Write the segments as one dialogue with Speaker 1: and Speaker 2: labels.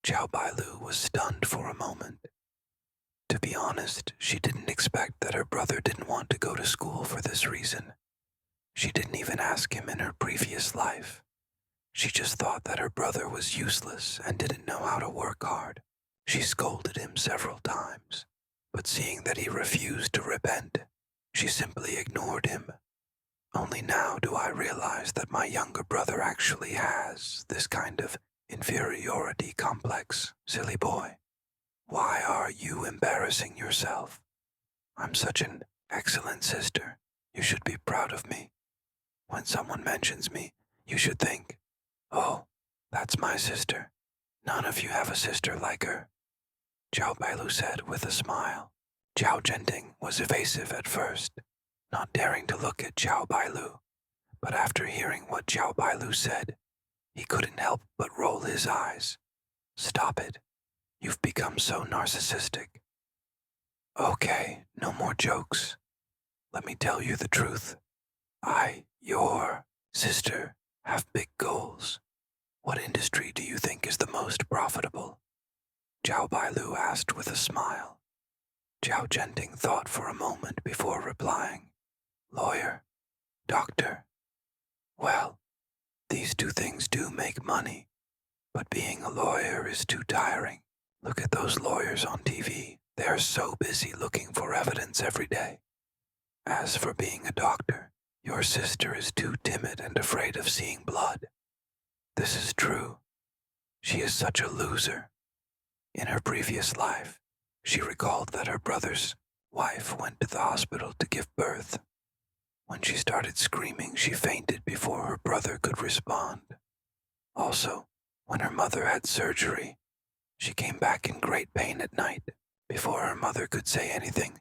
Speaker 1: Qiao Bailu was stunned for a moment. To be honest, she didn't expect that her brother didn't want to go to school for this reason. She didn't even ask him in her previous life. She just thought that her brother was useless and didn't know how to work hard. She scolded him several times, but seeing that he refused to repent, she simply ignored him. Only now do I realize that my younger brother actually has this kind of inferiority complex, silly boy. Why are you embarrassing yourself? I'm such an excellent sister. You should be proud of me. When someone mentions me, you should think, oh, that's my sister. None of you have a sister like her. Qiao Bailu said with a smile. Qiao Zhenting was evasive at first, not daring to look at Qiao Bailu, but after hearing what Qiao Bailu said, he couldn't help but roll his eyes. Stop it. You've become so narcissistic. Okay, no more jokes. Let me tell you the truth. Your sister, have big goals. What industry do you think is the most profitable? Qiao Bailu asked with a smile. Qiao Zhenting thought for a moment before replying. Lawyer, doctor. Well, these two things do make money, but being a lawyer is too tiring. Look at those lawyers on TV. They are so busy looking for evidence every day. As for being a doctor, your sister is too timid and afraid of seeing blood. This is true. She is such a loser. In her previous life, she recalled that her brother's wife went to the hospital to give birth. When she started screaming, she fainted before her brother could respond. Also, when her mother had surgery, she came back in great pain at night. Before her mother could say anything,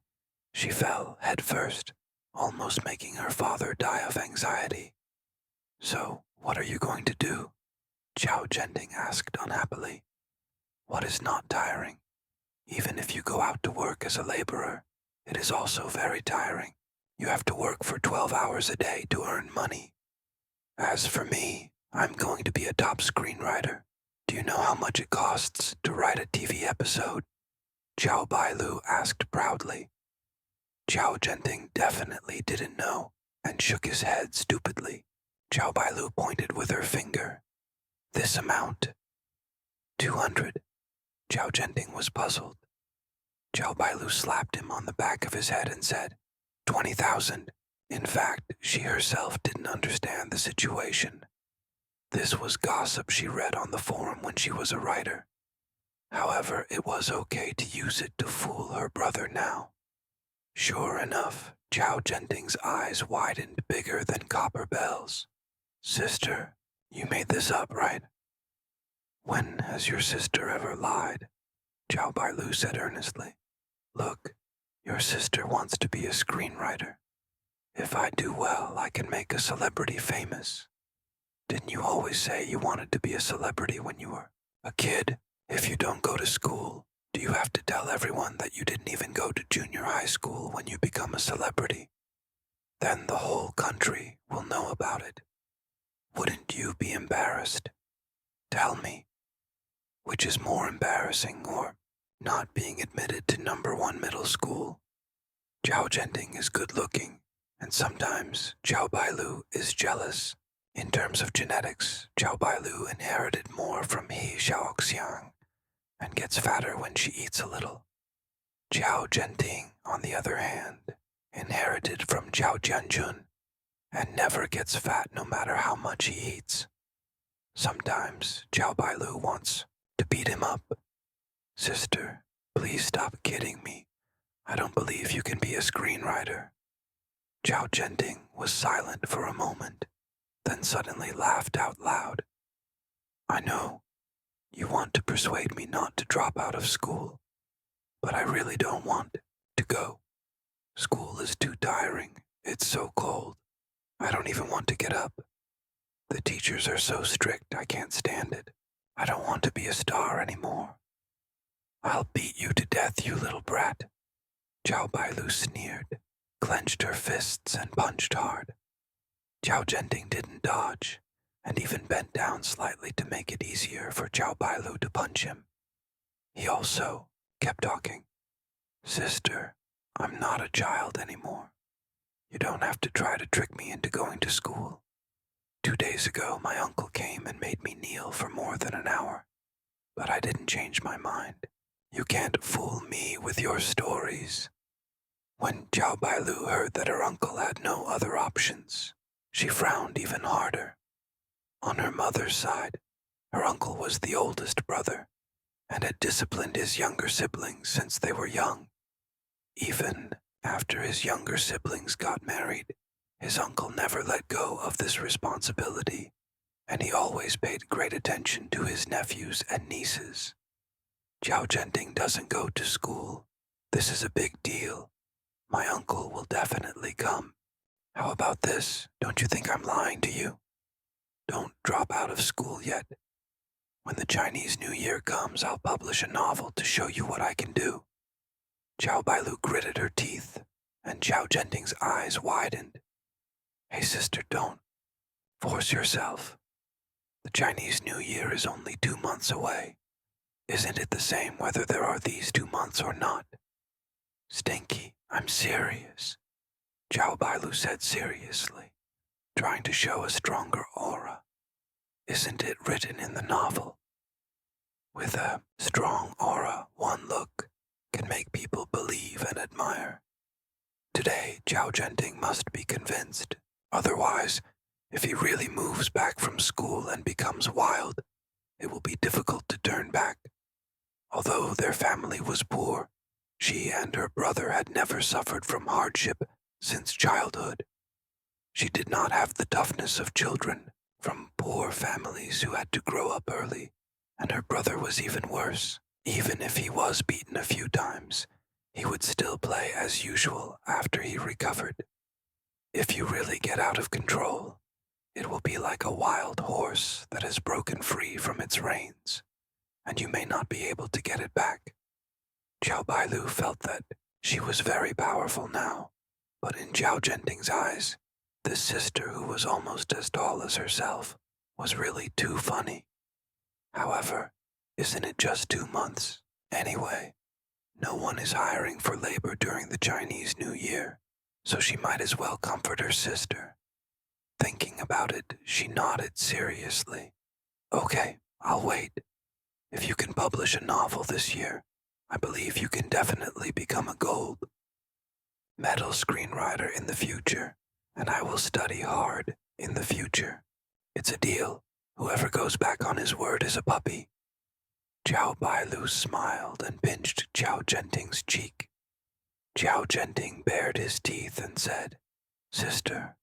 Speaker 1: she fell head first, almost making her father die of anxiety. So, what are you going to do? Qiao Zhenting asked unhappily. What is not tiring? Even if you go out to work as a laborer, it is also very tiring. You have to work for 12 hours a day to earn money. As for me, I'm going to be a top screenwriter. Do you know how much it costs to write a TV episode? Qiao Bailu asked proudly. Qiao Zhenting definitely didn't know and shook his head stupidly. Qiao Bailu pointed with her finger. This amount. 200. Qiao Zhenting was puzzled. Qiao Bailu slapped him on the back of his head and said, 20,000. In fact, she herself didn't understand the situation. This was gossip she read on the forum when she was a writer. However, it was okay to use it to fool her brother now. Sure enough, Qiao Zhenting's eyes widened bigger than copper bells. Sister, you made this up, right? When has your sister ever lied? Qiao Bailu said earnestly. Look, your sister wants to be a screenwriter. If I do well, I can make a celebrity famous. Didn't you always say you wanted to be a celebrity when you were a kid? If you don't go to school, do you have to tell everyone that you didn't even go to junior high school when you become a celebrity? Then the whole country will know about it. Wouldn't you be embarrassed? Tell me, which is more embarrassing, or not being admitted to #1 middle school? Qiao Zhenting is good looking, and sometimes Qiao Bailu is jealous. In terms of genetics, Qiao Bailu inherited more from He Xiaoxiang and gets fatter when she eats a little. Qiao Zhenting, on the other hand, inherited from Qiao Jianjun and never gets fat no matter how much he eats. Sometimes Qiao Bailu wants to beat him up. Sister, please stop kidding me. I don't believe you can be a screenwriter. Qiao Zhenting was silent for a moment, then suddenly laughed out loud. I know, you want to persuade me not to drop out of school, but I really don't want to go. School is too tiring. It's so cold. I don't even want to get up. The teachers are so strict, I can't stand it. I don't want to be a star anymore. I'll beat you to death, you little brat. Qiao Bailu sneered, clenched her fists and punched hard. Qiao Zhenting didn't dodge, and even bent down slightly to make it easier for Qiao Bailu to punch him. He also kept talking. Sister, I'm not a child anymore. You don't have to try to trick me into going to school. 2 days ago, my uncle came and made me kneel for more than an hour, but I didn't change my mind. You can't fool me with your stories. When Qiao Bailu heard that her uncle had no other options, she frowned even harder. On her mother's side, her uncle was the oldest brother and had disciplined his younger siblings since they were young. Even after his younger siblings got married, his uncle never let go of this responsibility, and he always paid great attention to his nephews and nieces. Zhao Zhenting doesn't go to school. This is a big deal. My uncle will definitely come. How about this? Don't you think I'm lying to you? Don't drop out of school yet. When the Chinese New Year comes, I'll publish a novel to show you what I can do. Qiao Bailu gritted her teeth, and Zhao Zhenting's eyes widened. Hey sister, don't force yourself. The Chinese New Year is only 2 months away. Isn't it the same whether there are these 2 months or not? Stinky, I'm serious, Qiao Bailu said seriously, trying to show a stronger aura. Isn't it written in the novel? With a strong aura, one look can make people believe and admire. Today, Zhao Zhenting must be convinced. Otherwise, if he really moves back from school and becomes wild, it will be difficult to turn back. Although their family was poor, she and her brother had never suffered from hardship since childhood. She did not have the toughness of children from poor families who had to grow up early, and her brother was even worse. Even if he was beaten a few times, he would still play as usual after he recovered. If you really get out of control, it will be like a wild horse that has broken free from its reins, and you may not be able to get it back. Qiao Bailu felt that she was very powerful now, but in Zhao Zhenting's eyes, this sister who was almost as tall as herself was really too funny. However, isn't it just 2 months? Anyway, no one is hiring for labor during the Chinese New Year, so she might as well comfort her sister. Thinking about it, she nodded seriously. Okay, I'll wait. If you can publish a novel this year, I believe you can definitely become a gold medal screenwriter in the future, and I will study hard in the future. It's a deal. Whoever goes back on his word is a puppy. Qiao Bailu smiled and pinched Zhao Zhenting's cheek. Zhao Zhenting bared his teeth and said, Sister,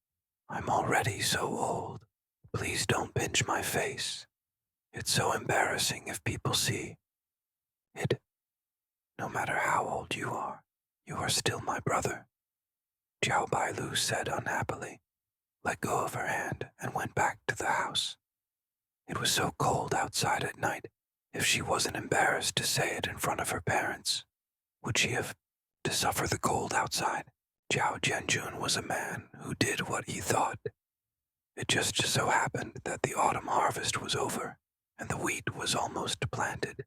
Speaker 1: I'm already so old. Please don't pinch my face. It's so embarrassing if people see it. No matter how old you are still my brother. Qiao Bailu said unhappily, let go of her hand, and went back to the house. It was so cold outside at night. If she wasn't embarrassed to say it in front of her parents, would she have to suffer the cold outside? Zhao Jianjun was a man who did what he thought. It just so happened that the autumn harvest was over, and the wheat was almost planted.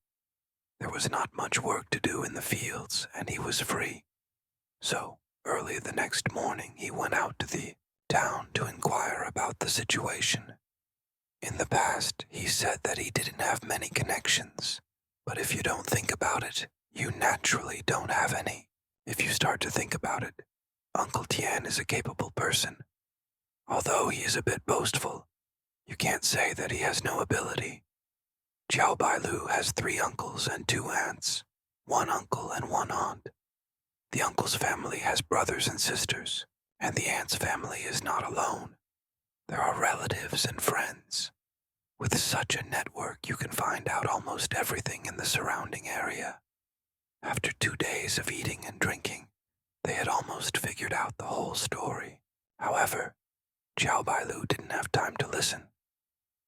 Speaker 1: There was not much work to do in the fields, and he was free. So, early the next morning, he went out to the town to inquire about the situation. In the past, he said that he didn't have many connections, but if you don't think about it, you naturally don't have any. If you start to think about it, Uncle Tian is a capable person. Although he is a bit boastful, you can't say that he has no ability. Qiao Bailu has 3 uncles and 2 aunts, 1 uncle and 1 aunt. The uncle's family has brothers and sisters, and the aunt's family is not alone. There are relatives and friends. With such a network, you can find out almost everything in the surrounding area. After 2 days of eating and drinking, they had almost figured out the whole story. However, Qiao Bailu didn't have time to listen.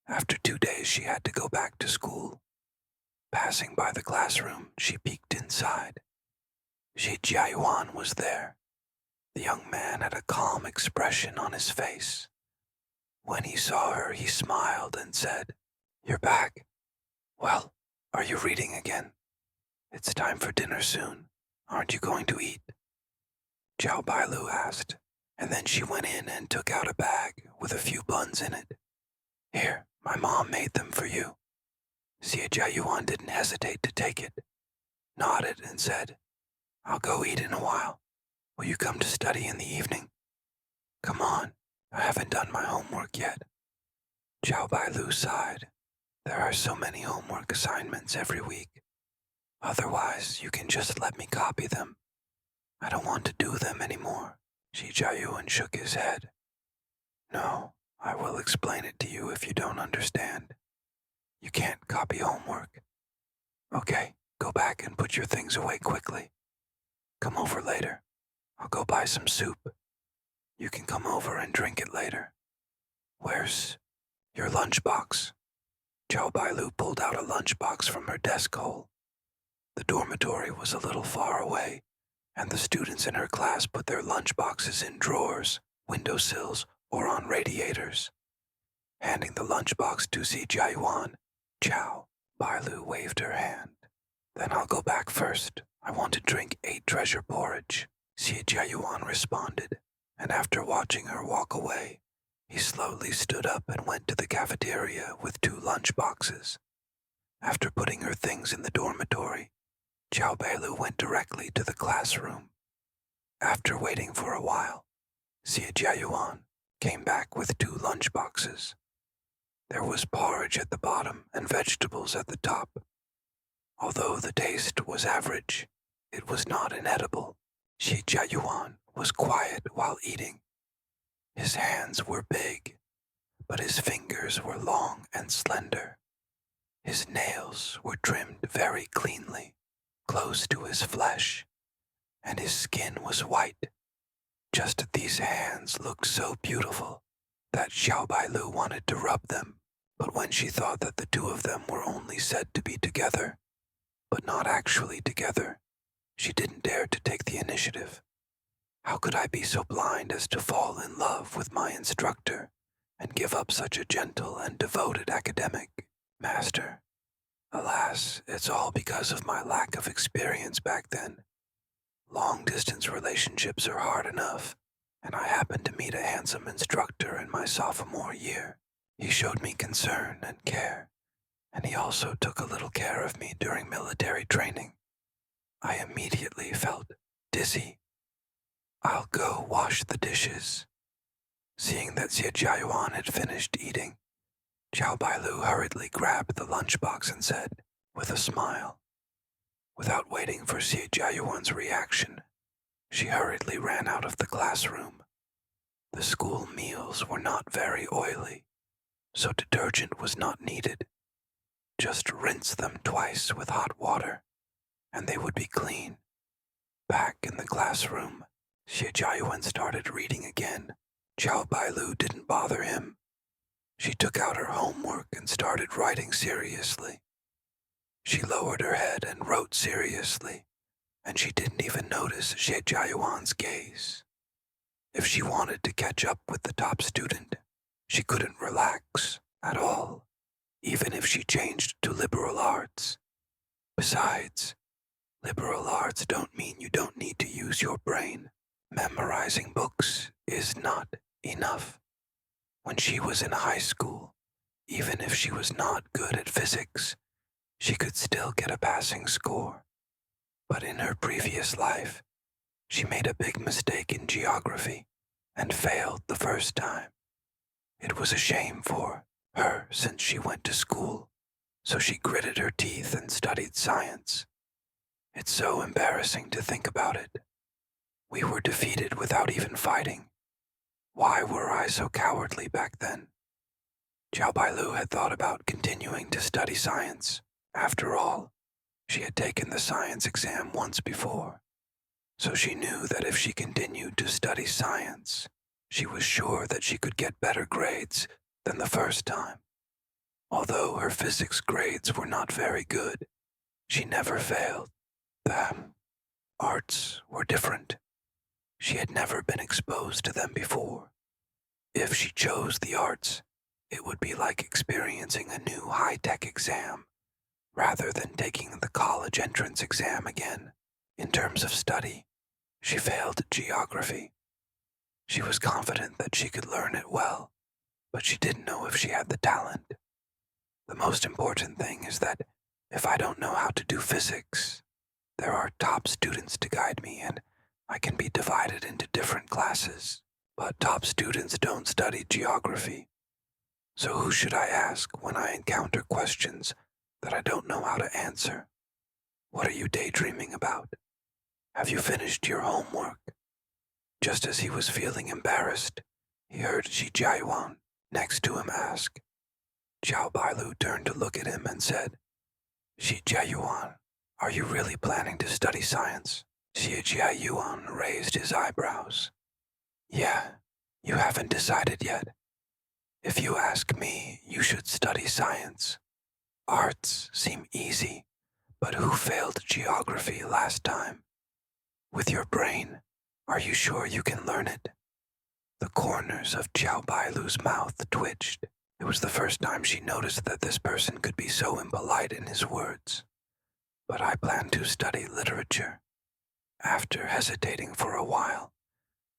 Speaker 1: After 2 days, she had to go back to school. Passing by the classroom, she peeked inside. Shi Jiayuan was there. The young man had a calm expression on his face. When he saw her, he smiled and said, You're back. Well, are you reading again? It's time for dinner soon. Aren't you going to eat? Qiao Bailu asked, and then she went in and took out a bag with a few buns in it. Here, my mom made them for you. Xie Jiayuan didn't hesitate to take it, nodded and said, I'll go eat in a while. Will you come to study in the evening? Come on, I haven't done my homework yet. Qiao Bailu sighed. There are so many homework assignments every week. Otherwise, you can just let me copy them. I don't want to do them anymore. Xie Jiayuan shook his head. No, I will explain it to you if you don't understand. You can't copy homework. Okay, go back and put your things away quickly. Come over later. I'll go buy some soup. You can come over and drink it later. Where's your lunchbox? Qiao Bailu pulled out a lunchbox from her desk hole. The dormitory was a little far away, and the students in her class put their lunchboxes in drawers, windowsills, or on radiators. Handing the lunchbox to Xie Jiayuan, Qiao Bailu waved her hand. Then I'll go back first. I want to drink 8 treasure porridge, Xie Jiayuan responded, and after watching her walk away, he slowly stood up and went to the cafeteria with 2 lunchboxes. After putting her things in the dormitory, Qiao Bailu went directly to the classroom. After waiting for a while, Xie Jiayuan came back with 2 lunchboxes. There was porridge at the bottom and vegetables at the top. Although the taste was average, it was not inedible. Xie Jiayuan was quiet while eating. His hands were big, but his fingers were long and slender. His nails were trimmed very cleanly, close to his flesh, and his skin was white. Just these hands looked so beautiful that Qiao Bailu wanted to rub them, but when she thought that the 2 of them were only said to be together, but not actually together, she didn't dare to take the initiative. How could I be so blind as to fall in love with my instructor and give up such a gentle and devoted academic master? Alas, it's all because of my lack of experience back then. Long-distance relationships are hard enough, and I happened to meet a handsome instructor in my sophomore year. He showed me concern and care, and he also took a little care of me during military training. I immediately felt dizzy. I'll go wash the dishes. Seeing that Xie Jiayuan had finished eating, Qiao Bailu hurriedly grabbed the lunchbox and said, with a smile. Without waiting for Xie Jiayuan's reaction, she hurriedly ran out of the classroom. The school meals were not very oily, so detergent was not needed. Just rinse them twice with hot water, and they would be clean. Back in the classroom, Xie Jiayuan started reading again. Qiao Bailu didn't bother him. She took out her homework and started writing seriously. She lowered her head and wrote seriously, and she didn't even notice Xie Jiayuan's gaze. If she wanted to catch up with the top student, she couldn't relax at all, even if she changed to liberal arts. Besides, liberal arts don't mean you don't need to use your brain. Memorizing books is not enough. When she was in high school, even if she was not good at physics, she could still get a passing score. But in her previous life, she made a big mistake in geography and failed the first time. It was a shame for her since she went to school, so she gritted her teeth and studied science. It's so embarrassing to think about it. We were defeated without even fighting. Why were I so cowardly back then? Qiao Bailu had thought about continuing to study science. After all, she had taken the science exam once before, so she knew that if she continued to study science, she was sure that she could get better grades than the first time. Although her physics grades were not very good, she never failed. The arts were different. She had never been exposed to them before. If she chose the arts, it would be like experiencing a new high-tech exam, rather than taking the college entrance exam again. In terms of study, she failed geography. She was confident that she could learn it well, but she didn't know if she had the talent. The most important thing is that if I don't know how to do physics, there are top students to guide me and I can be divided into different classes. But top students don't study geography. So who should I ask when I encounter questions that I don't know how to answer? What are you daydreaming about? Have you finished your homework? Just as he was feeling embarrassed, he heard Shi Jiayuan next to him ask. Qiao Bailu turned to look at him and said, Shi Jiayuan, are you really planning to study science? Shi Jiayuan raised his eyebrows. Yeah, you haven't decided yet. If you ask me, you should study science. Arts seem easy, but who failed geography last time? With your brain, are you sure you can learn it? The corners of Qiao Bailu's mouth twitched. It was the first time she noticed that this person could be so impolite in his words. But I plan to study literature. After hesitating for a while,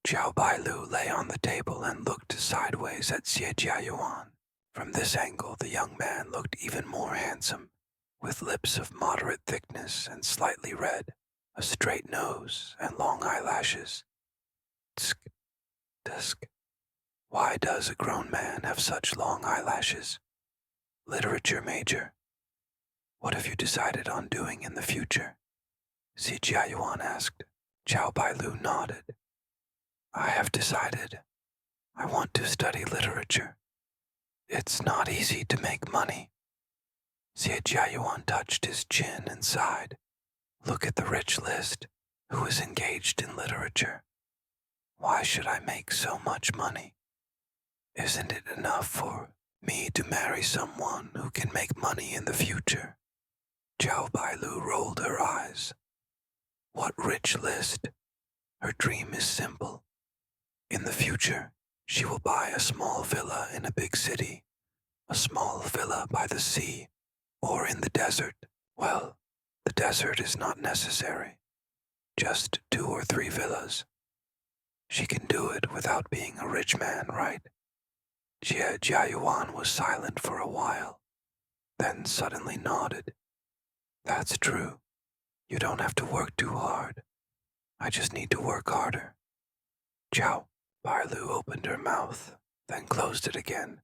Speaker 1: Qiao Bailu lay on the table and looked sideways at Xie Jiayuan. From this angle, the young man looked even more handsome, with lips of moderate thickness and slightly red, a straight nose, and long eyelashes. Tsk, tsk. Why does a grown man have such long eyelashes? Literature major. What have you decided on doing in the future? Xie Jiayuan asked. Qiao Bailu nodded. I have decided. I want to study literature. It's not easy to make money. Xie Jiayuan touched his chin and sighed. Look at the rich list. Who is engaged in literature? Why should I make so much money? Isn't it enough for me to marry someone who can make money in the future? Qiao Bailu rolled her eyes. What rich list? Her dream is simple. In the future, she will buy a small villa in a big city, a small villa by the sea, or in the desert. Well, the desert is not necessary. Just 2 or 3 villas. She can do it without being a rich man, right? Xie Jiayuan was silent for a while, then suddenly nodded. That's true. You don't have to work too hard. I just need to work harder. Qiao Bailu opened her mouth, then closed it again,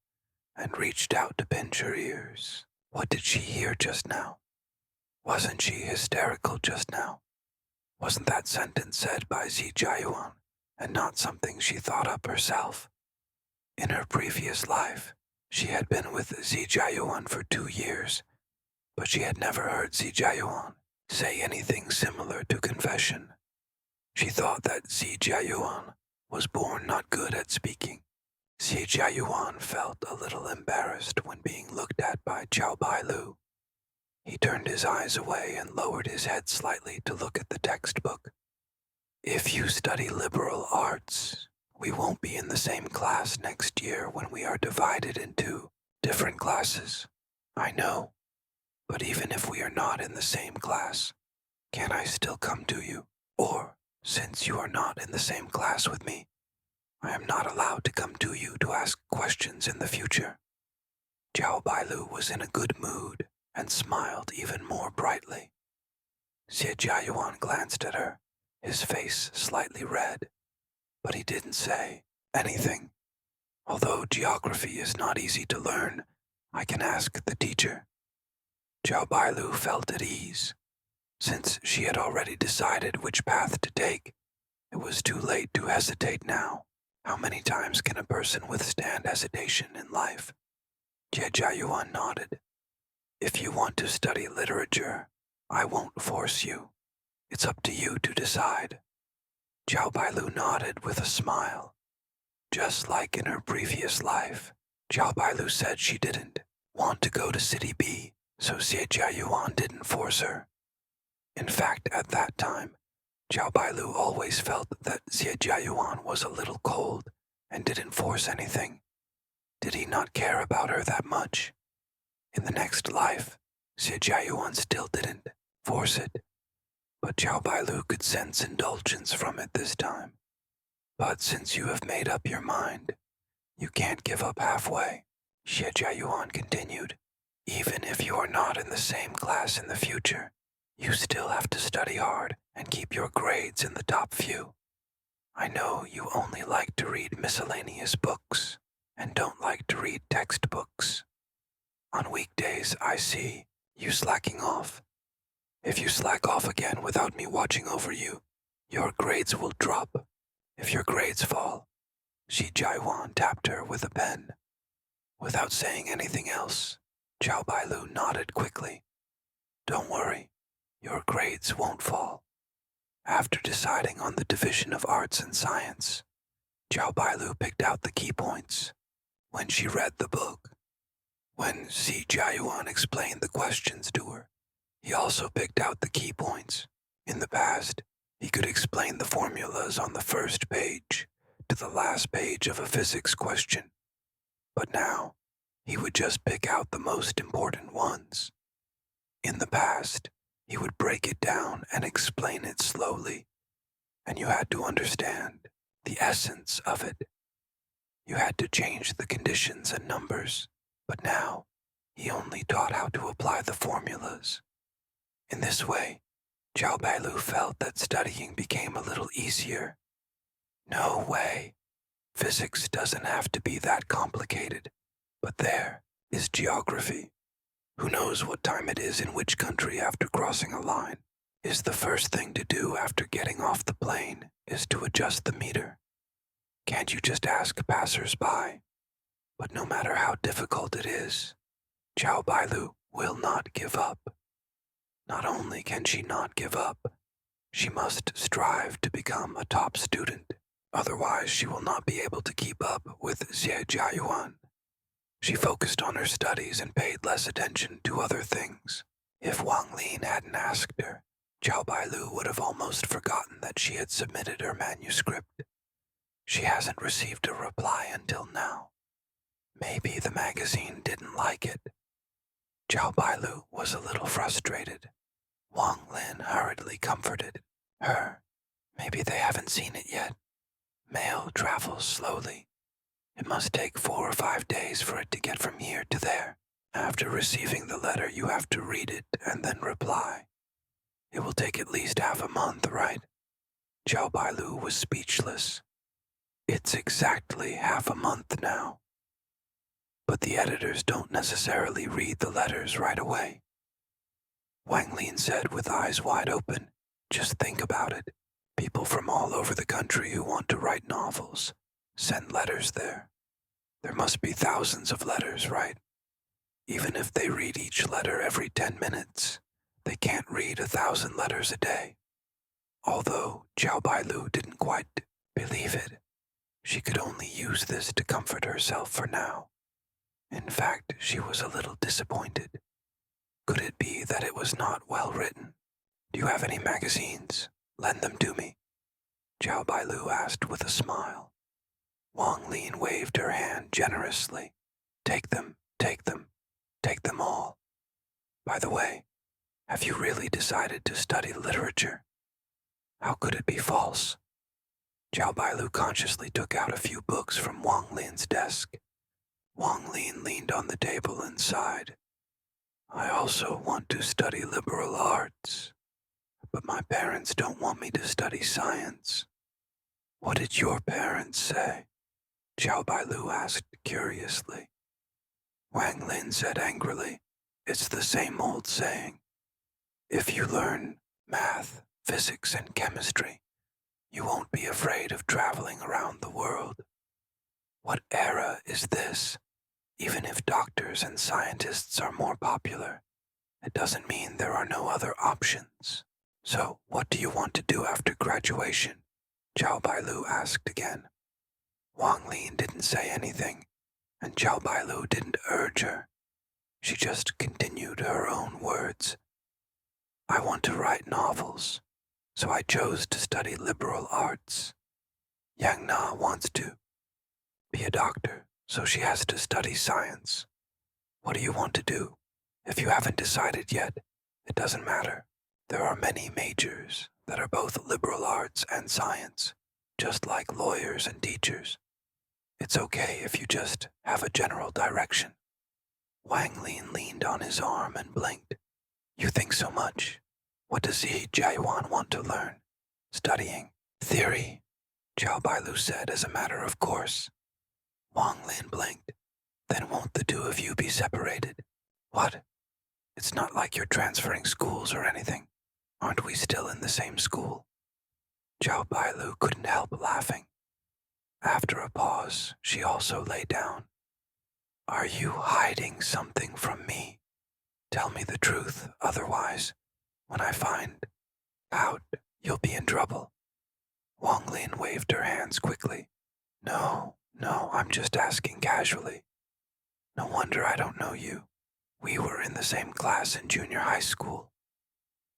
Speaker 1: and reached out to pinch her ears. What did she hear just now? Wasn't she hysterical just now? Wasn't that sentence said by Xie Jiayuan, and not something she thought up herself? In her previous life, she had been with Xie Jiayuan for 2 years, but she had never heard Xie Jiayuan say anything similar to confession. She thought that Xie Jiayuan was born not good at speaking. Xie Jiayuan felt a little embarrassed when being looked at by Qiao Bailu. He turned his eyes away and lowered his head slightly to look at the textbook. If you study liberal arts, we won't be in the same class next year when we are divided into different classes. I know, but even if we are not in the same class, can I still come to you? Or, since you are not in the same class with me, I am not allowed to come to you to ask questions in the future. Qiao Bailu was in a good mood and smiled even more brightly. Xie Jiayuan glanced at her, his face slightly red, but he didn't say anything. Although geography is not easy to learn, I can ask the teacher. Qiao Bailu felt at ease. Since she had already decided which path to take, it was too late to hesitate now. How many times can a person withstand hesitation in life? Xie Jiayuan nodded. If you want to study literature, I won't force you. It's up to you to decide. Qiao Bailu nodded with a smile. Just like in her previous life, Qiao Bailu said she didn't want to go to City B, so Xie Jiayuan didn't force her. In fact, at that time, Qiao Bailu always felt that Xie Jiayuan was a little cold and didn't force anything. Did he not care about her that much? In the next life, Xie Jiayuan still didn't force it, but Qiao Bailu could sense indulgence from it this time. But since you have made up your mind, you can't give up halfway, Xie Jiayuan continued. Even if you are not in the same class in the future, you still have to study hard and keep your grades in the top few. I know you only like to read miscellaneous books and don't like to read textbooks. On weekdays, I see you slacking off. If you slack off again without me watching over you, your grades will drop. If your grades fall, Xi Jiayuan tapped her with a pen. Without saying anything else, Qiao Bailu nodded quickly. Don't worry, your grades won't fall. After deciding on the division of arts and science, Qiao Bailu picked out the key points when she read the book. When Xi Jiayuan explained the questions to her, he also picked out the key points. In the past, he could explain the formulas on the first page to the last page of a physics question. But now, he would just pick out the most important ones. In the past, he would break it down and explain it slowly, and you had to understand the essence of it. You had to change the conditions and numbers, but now he only taught how to apply the formulas. In this way, Qiao Bailu felt that studying became a little easier. No way. Physics doesn't have to be that complicated, but there is geography. Who knows what time it is in which country after crossing a line? Is the first thing to do after getting off the plane is to adjust the meter. Can't you just ask passers-by? But no matter how difficult it is, Qiao Bailu will not give up. Not only can she not give up, she must strive to become a top student. Otherwise, she will not be able to keep up with Xie Jiayuan. She focused on her studies and paid less attention to other things. If Wang Lin hadn't asked her, Qiao Bailu would have almost forgotten that she had submitted her manuscript. She hasn't received a reply until now. Maybe the magazine didn't like it. Qiao Bailu was a little frustrated. Wang Lin hurriedly comforted her. Maybe they haven't seen it yet. Mail travels slowly. It must take 4 or 5 days for it to get from here to there. After receiving the letter, you have to read it and then reply. It will take at least half a month, right? Qiao Bailu was speechless. It's exactly half a month now. But the editors don't necessarily read the letters right away. Wang Lin said with eyes wide open, just think about it. People from all over the country who want to write novels send letters there. There must be thousands of letters, right? Even if they read each letter every 10 minutes, they can't read 1,000 letters a day. Although Qiao Bailu didn't quite believe it, she could only use this to comfort herself for now. In fact, she was a little disappointed. Could it be that it was not well written? Do you have any magazines? Lend them to me. Qiao Bailu asked with a smile. Wang Lin waved her hand generously. Take them, take them, take them all. By the way, have you really decided to study literature? How could it be false? Qiao Bailu consciously took out a few books from Wang Lin's desk. Wang Lin leaned on the table and sighed. I also want to study liberal arts, but my parents don't want me to study science. What did your parents say? Qiao Bailu asked curiously. Wang Lin said angrily, it's the same old saying. If you learn math, physics, and chemistry, you won't be afraid of traveling around the world. What era is this? Even if doctors and scientists are more popular, it doesn't mean there are no other options. So, what do you want to do after graduation? Qiao Bailu asked again. Wang Lin didn't say anything, and Qiao Bailu didn't urge her. She just continued her own words. I want to write novels, so I chose to study liberal arts. Yang Na wants to be a doctor, so she has to study science. What do you want to do? If you haven't decided yet, it doesn't matter. There are many majors that are both liberal arts and science, just like lawyers and teachers. It's okay if you just have a general direction. Wang Lin leaned on his arm and blinked. You think so much. What does Yi Jiayuan want to learn? Studying theory, Qiao Bailu said as a matter of course. Wang Lin blinked. Then won't the two of you be separated? What? It's not like you're transferring schools or anything. Aren't we still in the same school? Qiao Bailu couldn't help laughing. After a pause, she also lay down. Are you hiding something from me? Tell me the truth, otherwise, when I find out, you'll be in trouble. Wang Lin waved her hands quickly. No, I'm just asking casually. No wonder I don't know you. We were in the same class in junior high school.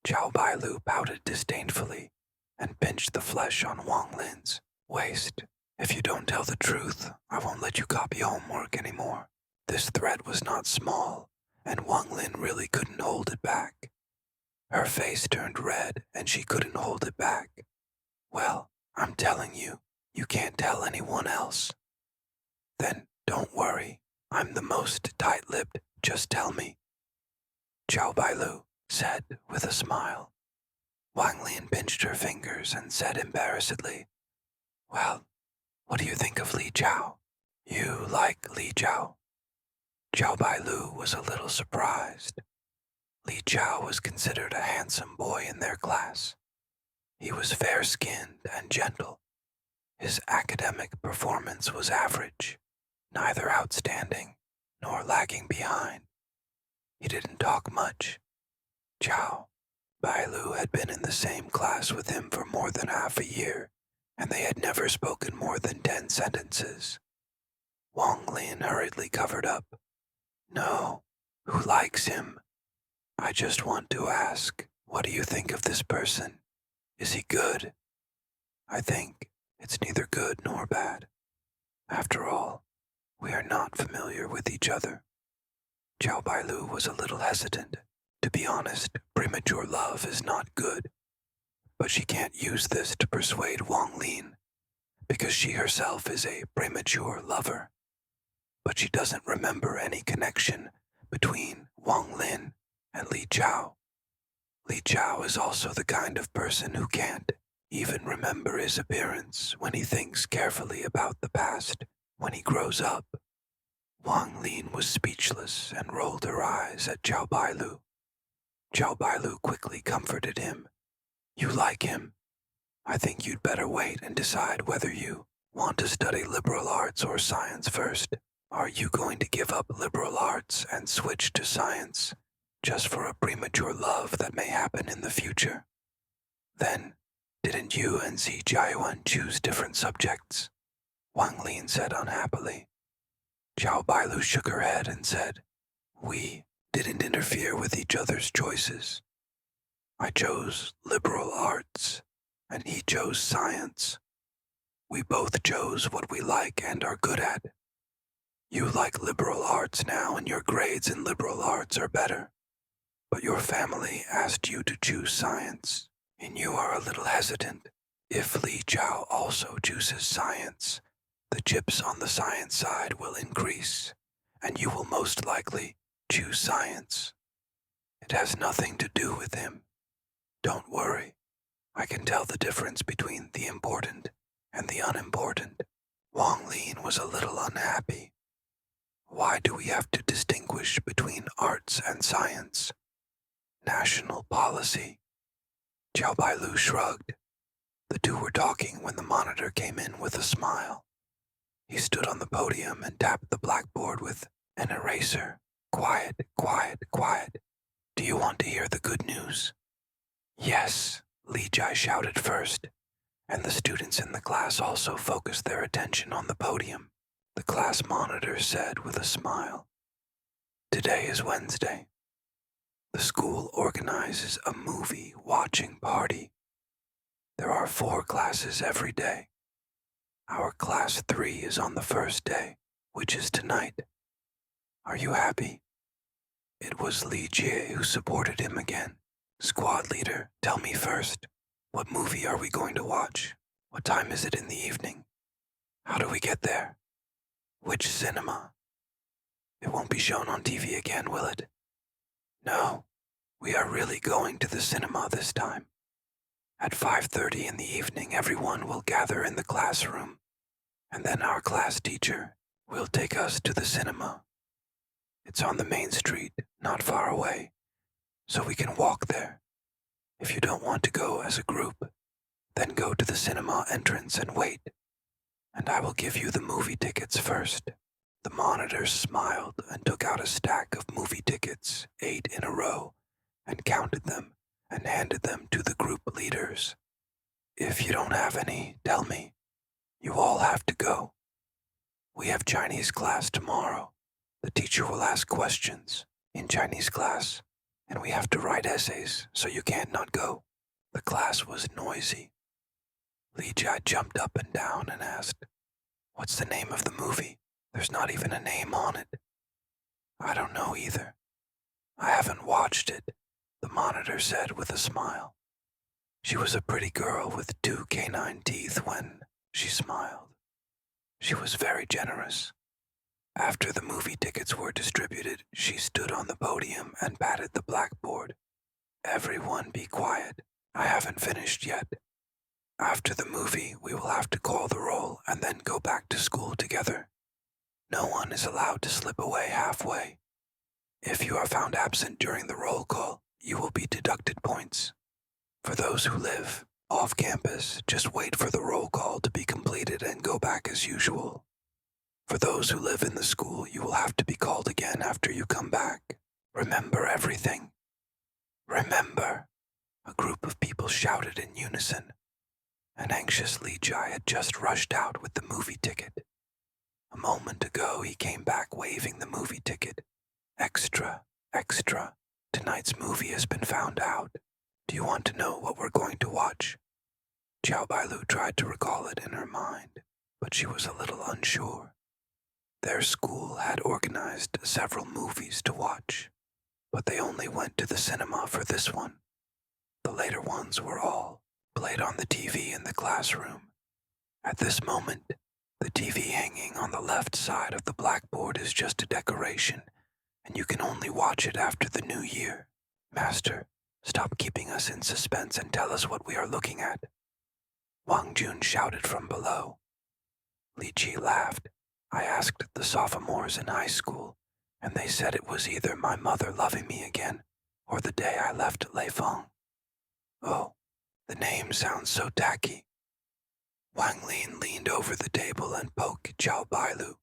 Speaker 1: Qiao Bailu pouted disdainfully and pinched the flesh on Wang Lin's waist. If you don't tell the truth, I won't let you copy homework anymore. This threat was not small, and Wang Lin really couldn't hold it back. Her face turned red, and she couldn't hold it back. Well, I'm telling you, you can't tell anyone else. Then don't worry, I'm the most tight-lipped, just tell me. Qiao Bailu said with a smile. Wang Lin pinched her fingers and said embarrassedly, Well, what do you think of Li Jiao? You like Li Jiao? Qiao Bailu was a little surprised. Li Jiao was considered a handsome boy in their class. He was fair-skinned and gentle. His academic performance was average, neither outstanding nor lagging behind. He didn't talk much. Qiao Bailu had been in the same class with him for more than half a year, and they had never spoken more than 10 sentences. Wang Lin hurriedly covered up. No, who likes him? I just want to ask, what do you think of this person? Is he good? I think it's neither good nor bad. After all, we are not familiar with each other. Qiao Bailu was a little hesitant. To be honest, premature love is not good. But she can't use this to persuade Wang Lin, because she herself is a premature lover. But she doesn't remember any connection between Wang Lin and Li Jiao. Li Jiao is also the kind of person who can't even remember his appearance when he thinks carefully about the past when he grows up. Wang Lin was speechless and rolled her eyes at Qiao Bailu. Qiao Bailu quickly comforted him. You like him? I think you'd better wait and decide whether you want to study liberal arts or science first. Are you going to give up liberal arts and switch to science, just for a premature love that may happen in the future? Then, didn't you and Yi Jiayuan choose different subjects? Wang Lin said unhappily. Qiao Bailu shook her head and said, We didn't interfere with each other's choices. I chose liberal arts, and he chose science. We both chose what we like and are good at. You like liberal arts now, and your grades in liberal arts are better. But your family asked you to choose science, and you are a little hesitant. If Li Jiao also chooses science, the chips on the science side will increase, and you will most likely choose science. It has nothing to do with him. Don't worry. I can tell the difference between the important and the unimportant. Wang Lin was a little unhappy. Why do we have to distinguish between arts and science? National policy. Qiao Bailu shrugged. The two were talking when the monitor came in with a smile. He stood on the podium and tapped the blackboard with an eraser. Quiet, quiet, quiet. Do you want to hear the good news? Yes, Li Jai shouted first, and the students in the class also focused their attention on the podium. The class monitor said with a smile, Today is Wednesday. The school organizes a movie watching party. There are 4 classes every day. Our class 3 is on the first day, which is tonight. Are you happy? It was Li Jie who supported him again. Squad leader, tell me first, what movie are we going to watch? What time is it in the evening? How do we get there? Which cinema? It won't be shown on TV again, will it? No, we are really going to the cinema this time. At 5:30 in the evening, everyone will gather in the classroom, and then our class teacher will take us to the cinema. It's on the main street, not far away, so we can walk there. If you don't want to go as a group, then go to the cinema entrance and wait, and I will give you the movie tickets first. The monitor smiled and took out a stack of movie tickets, 8 in a row, and counted them and handed them to the group leaders. If you don't have any, tell me. You all have to go. We have Chinese class tomorrow. The teacher will ask questions in Chinese class, and we have to write essays, so you can't not go. The class was noisy. Li Jie jumped up and down and asked, "What's the name of the movie? There's not even a name on it." "I don't know either. I haven't watched it," the monitor said with a smile. She was a pretty girl with 2 canine teeth when she smiled. She was very generous. After the movie tickets were distributed, she stood on the podium and patted the blackboard. "Everyone be quiet. I haven't finished yet. After the movie, we will have to call the roll and then go back to school together. No one is allowed to slip away halfway. If you are found absent during the roll call, you will be deducted points. For those who live off campus, just wait for the roll call to be completed and go back as usual. For those who live in the school, you will have to be called again after you come back. Remember everything. Remember," a group of people shouted in unison. An anxious Li Jie had just rushed out with the movie ticket. A moment ago, he came back waving the movie ticket. "Extra, extra, tonight's movie has been found out. Do you want to know what we're going to watch?" Qiao Bailu tried to recall it in her mind, but she was a little unsure. Their school had organized several movies to watch, but they only went to the cinema for this one. The later ones were all played on the TV in the classroom. At this moment, the TV hanging on the left side of the blackboard is just a decoration, and you can only watch it after the new year. "Master, stop keeping us in suspense and tell us what we are looking at," Wang Jun shouted from below. Li Ji laughed. "I asked the sophomores in high school, and they said it was either my mother loving me again or the day I left Leifeng. Oh, the name sounds so tacky." Wang Lin leaned over the table and poked Qiao Bailu.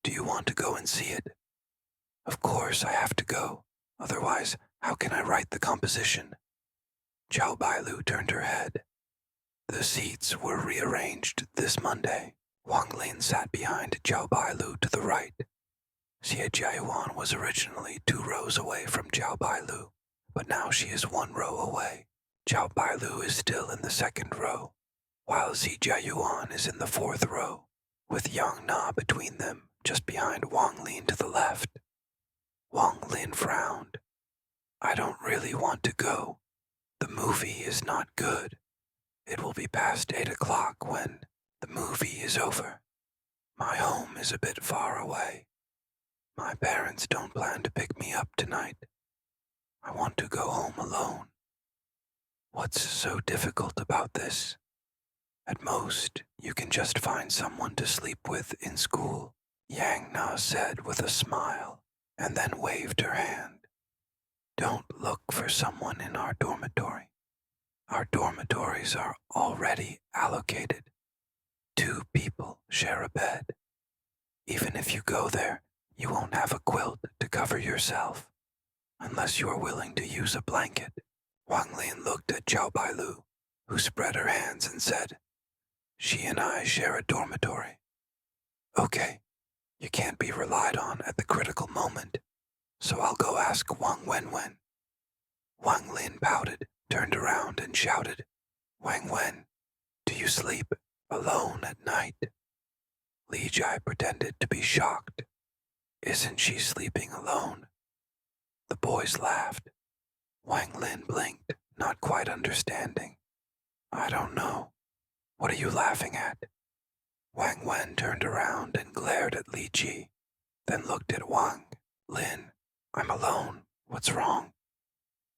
Speaker 1: "Do you want to go and see it?" "Of course I have to go. Otherwise, how can I write the composition?" Qiao Bailu turned her head. The seats were rearranged this Monday. Wang Lin sat behind Qiao Bailu to the right. Xie Jiayuan was originally 2 rows away from Qiao Bailu, but now she is 1 row away. Qiao Bailu is still in the 2nd row, while Xie Jiayuan is in the 4th row, with Yang Na between them, just behind Wang Lin to the left. Wang Lin frowned. "I don't really want to go. The movie is not good. It will be past 8 o'clock when the movie is over. My home is a bit far away. My parents don't plan to pick me up tonight. I want to go home alone." "What's so difficult about this? At most, you can just find someone to sleep with in school," Yang Na said with a smile, and then waved her hand. "Don't look for someone in our dormitory. Our dormitories are already allocated. 2 people share a bed. Even if you go there, you won't have a quilt to cover yourself, unless you are willing to use a blanket." Wang Lin looked at Qiao Bailu, who spread her hands and said, "She and I share a dormitory." "Okay, you can't be relied on at the critical moment, so I'll go ask Wang Wenwen." Wang Lin pouted, turned around and shouted, "Wang Wen, do you sleep alone at night?" Li Jie pretended to be shocked. "Isn't she sleeping alone?" The boys laughed. Wang Lin blinked, not quite understanding. I don't know. What are you laughing at? Wang Wen turned around and glared at Li Ji, then looked at Wang Lin. I'm alone. What's wrong?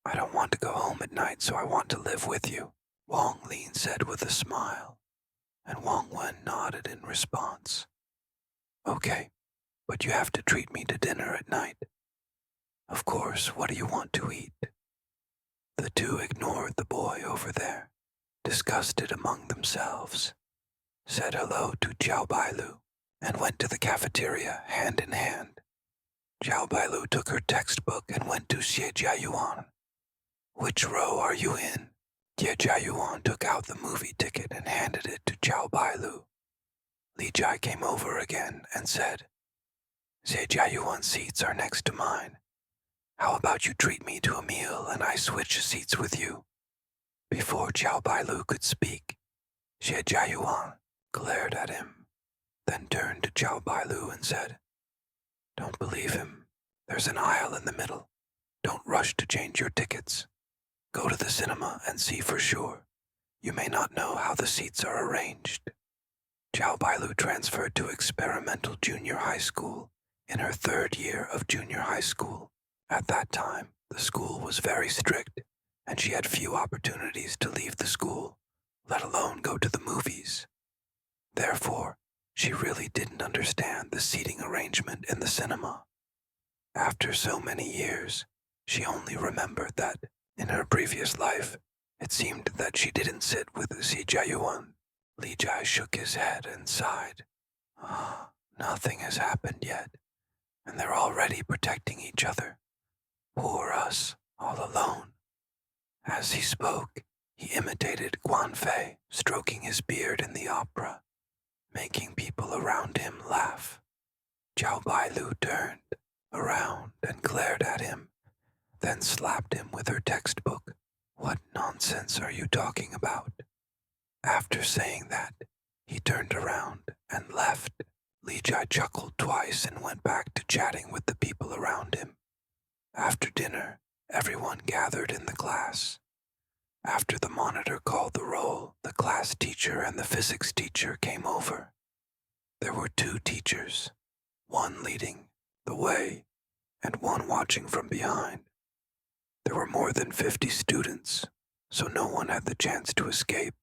Speaker 1: I don't want to go home at night, so I want to live with you, Wang Lin said with a smile, and Wang Wen nodded in response. Okay, but you have to treat me to dinner at night. Of course, what do you want to eat? The two ignored the boy over there, disgusted among themselves, said hello to Qiao Bailu, and went to the cafeteria hand in hand. Qiao Bailu took her textbook and went to Xie Jiayuan. Which row are you in? Xie Jiayuan took out the movie ticket and handed it to Qiao Bailu. Li Jai came over again and said, Xie Jiayuan's seats are next to mine. How about you treat me to a meal and I switch seats with you? Before Qiao Bailu could speak, Xie Jiayuan glared at him, then turned to Qiao Bailu and said, Don't believe him. There's an aisle in the middle. Don't rush to change your tickets. Go to the cinema and see for sure. You may not know how the seats are arranged. Qiao Bailu transferred to experimental junior high school in her 3rd year of junior high school. At that time, the school was very strict, and she had few opportunities to leave the school, let alone go to the movies. Therefore, she really didn't understand the seating arrangement in the cinema. After so many years, she only remembered that, in her previous life, it seemed that she didn't sit with Xie Jiayuan. Li Jai shook his head and sighed. Nothing has happened yet, and they're already protecting each other. Poor us, all alone. As he spoke, he imitated Guan Fei stroking his beard in the opera, making people around him laugh. Qiao Bailu turned around and glared at him, then slapped him with her textbook. What nonsense are you talking about? After saying that, he turned around and left. Li Jai chuckled twice and went back to chatting with the people around him. After dinner, everyone gathered in the class. After the monitor called the roll, the class teacher and the physics teacher came over. There were 2 teachers, one leading the way and one watching from behind. There were more than 50 students, so no one had the chance to escape.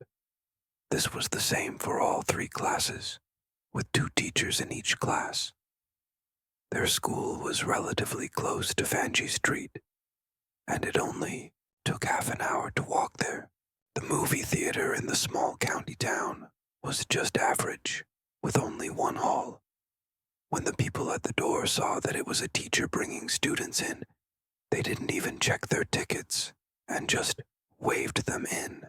Speaker 1: This was the same for all 3 classes, with 2 teachers in each class. Their school was relatively close to Fanji Street, and it only took half an hour to walk there. The movie theater in the small county town was just average, with only 1 hall. When the people at the door saw that it was a teacher bringing students in, they didn't even check their tickets and just waved them in.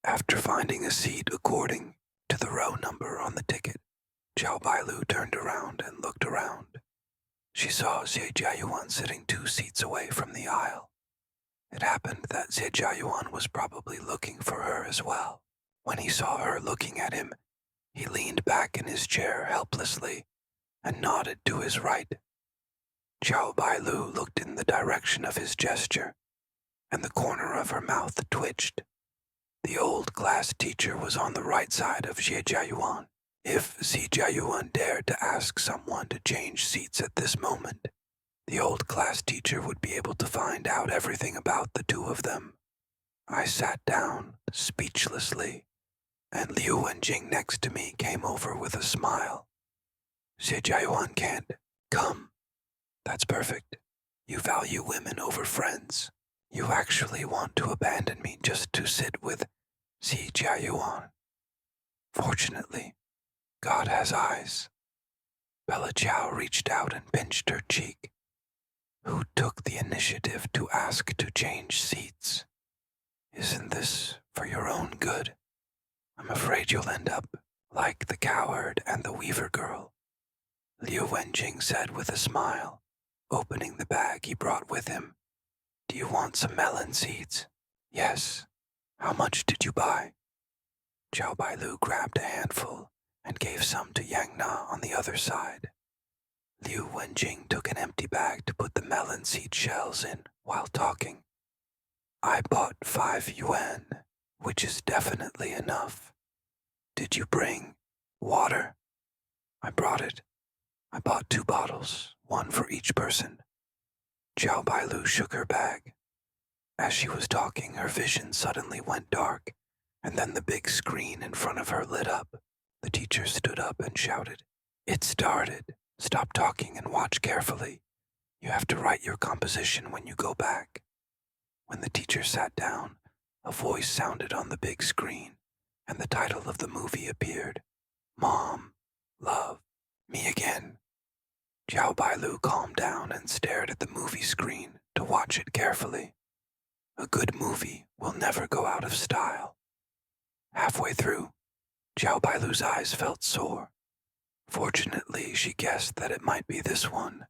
Speaker 1: After finding a seat according to the row number on the ticket, Qiao Bailu turned around and looked around. She saw Xie Jiayuan sitting 2 seats away from the aisle. It happened that Xie Jiayuan was probably looking for her as well. When he saw her looking at him, he leaned back in his chair helplessly and nodded to his right. Qiao Bailu looked in the direction of his gesture, and the corner of her mouth twitched. The old class teacher was on the right side of Xie Jiayuan. If Xie Jiayuan dared to ask someone to change seats at this moment, the old class teacher would be able to find out everything about the 2 of them. I sat down, speechlessly, and Liu Wenjing next to me came over with a smile. Xie Jiayuan can't come. That's perfect. You value women over friends. You actually want to abandon me just to sit with Xie Jiayuan. Fortunately, God has eyes. Bella Ciao reached out and pinched her cheek. Who took the initiative to ask to change seats? Isn't this for your own good? I'm afraid you'll end up like the coward and the weaver girl, Liu Wenjing said with a smile, opening the bag he brought with him. Do you want some melon seeds? Yes. How much did you buy? Qiao Bailu grabbed a handful and gave some to Yang Na on the other side. Liu Wenjing took an empty bag to put the melon seed shells in while talking. I bought 5 yuan, which is definitely enough. Did you bring water? I brought it. I bought 2 bottles, one for each person. Qiao Bailu shook her bag. As she was talking, her vision suddenly went dark, and then the big screen in front of her lit up. The teacher stood up and shouted, "It started. Stop talking and watch carefully. You have to write your composition when you go back." When the teacher sat down, a voice sounded on the big screen, and the title of the movie appeared. Mom, Love, Me Again. Qiao Bailu calmed down and stared at the movie screen to watch it carefully. A good movie will never go out of style. Halfway through, Qiao Bailu's eyes felt sore. Fortunately, she guessed that it might be this one,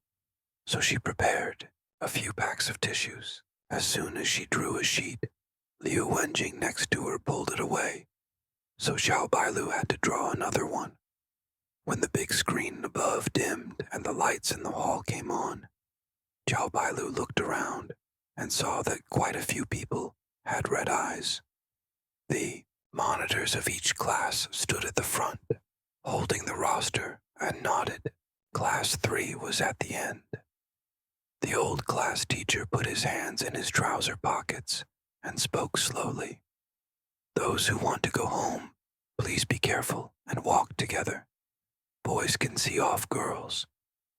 Speaker 1: so she prepared a few packs of tissues. As soon as she drew a sheet, Liu Wenjing next to her pulled it away, so Qiao Bailu had to draw another one. When the big screen above dimmed and the lights in the hall came on, Qiao Bailu looked around and saw that quite a few people had red eyes. The monitors of each class stood at the front, holding the roster, and nodded. Class 3 was at the end. The old class teacher put his hands in his trouser pockets and spoke slowly. "Those who want to go home, please be careful and walk together. Boys can see off girls.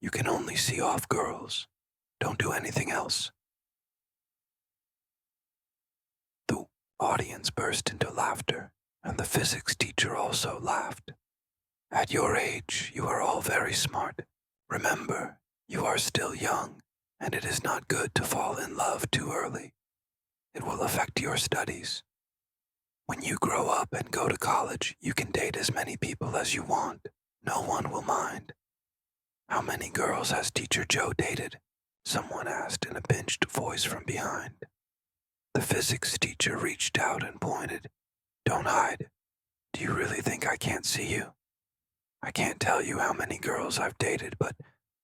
Speaker 1: You can only see off girls. Don't do anything else." The audience burst into laughter, and the physics teacher also laughed. "At your age, you are all very smart. Remember, you are still young, and it is not good to fall in love too early. It will affect your studies. When you grow up and go to college, you can date as many people as you want. No one will mind." "How many girls has Teacher Joe dated?" someone asked in a pinched voice from behind. The physics teacher reached out and pointed. "Don't hide. Do you really think I can't see you? I can't tell you how many girls I've dated, but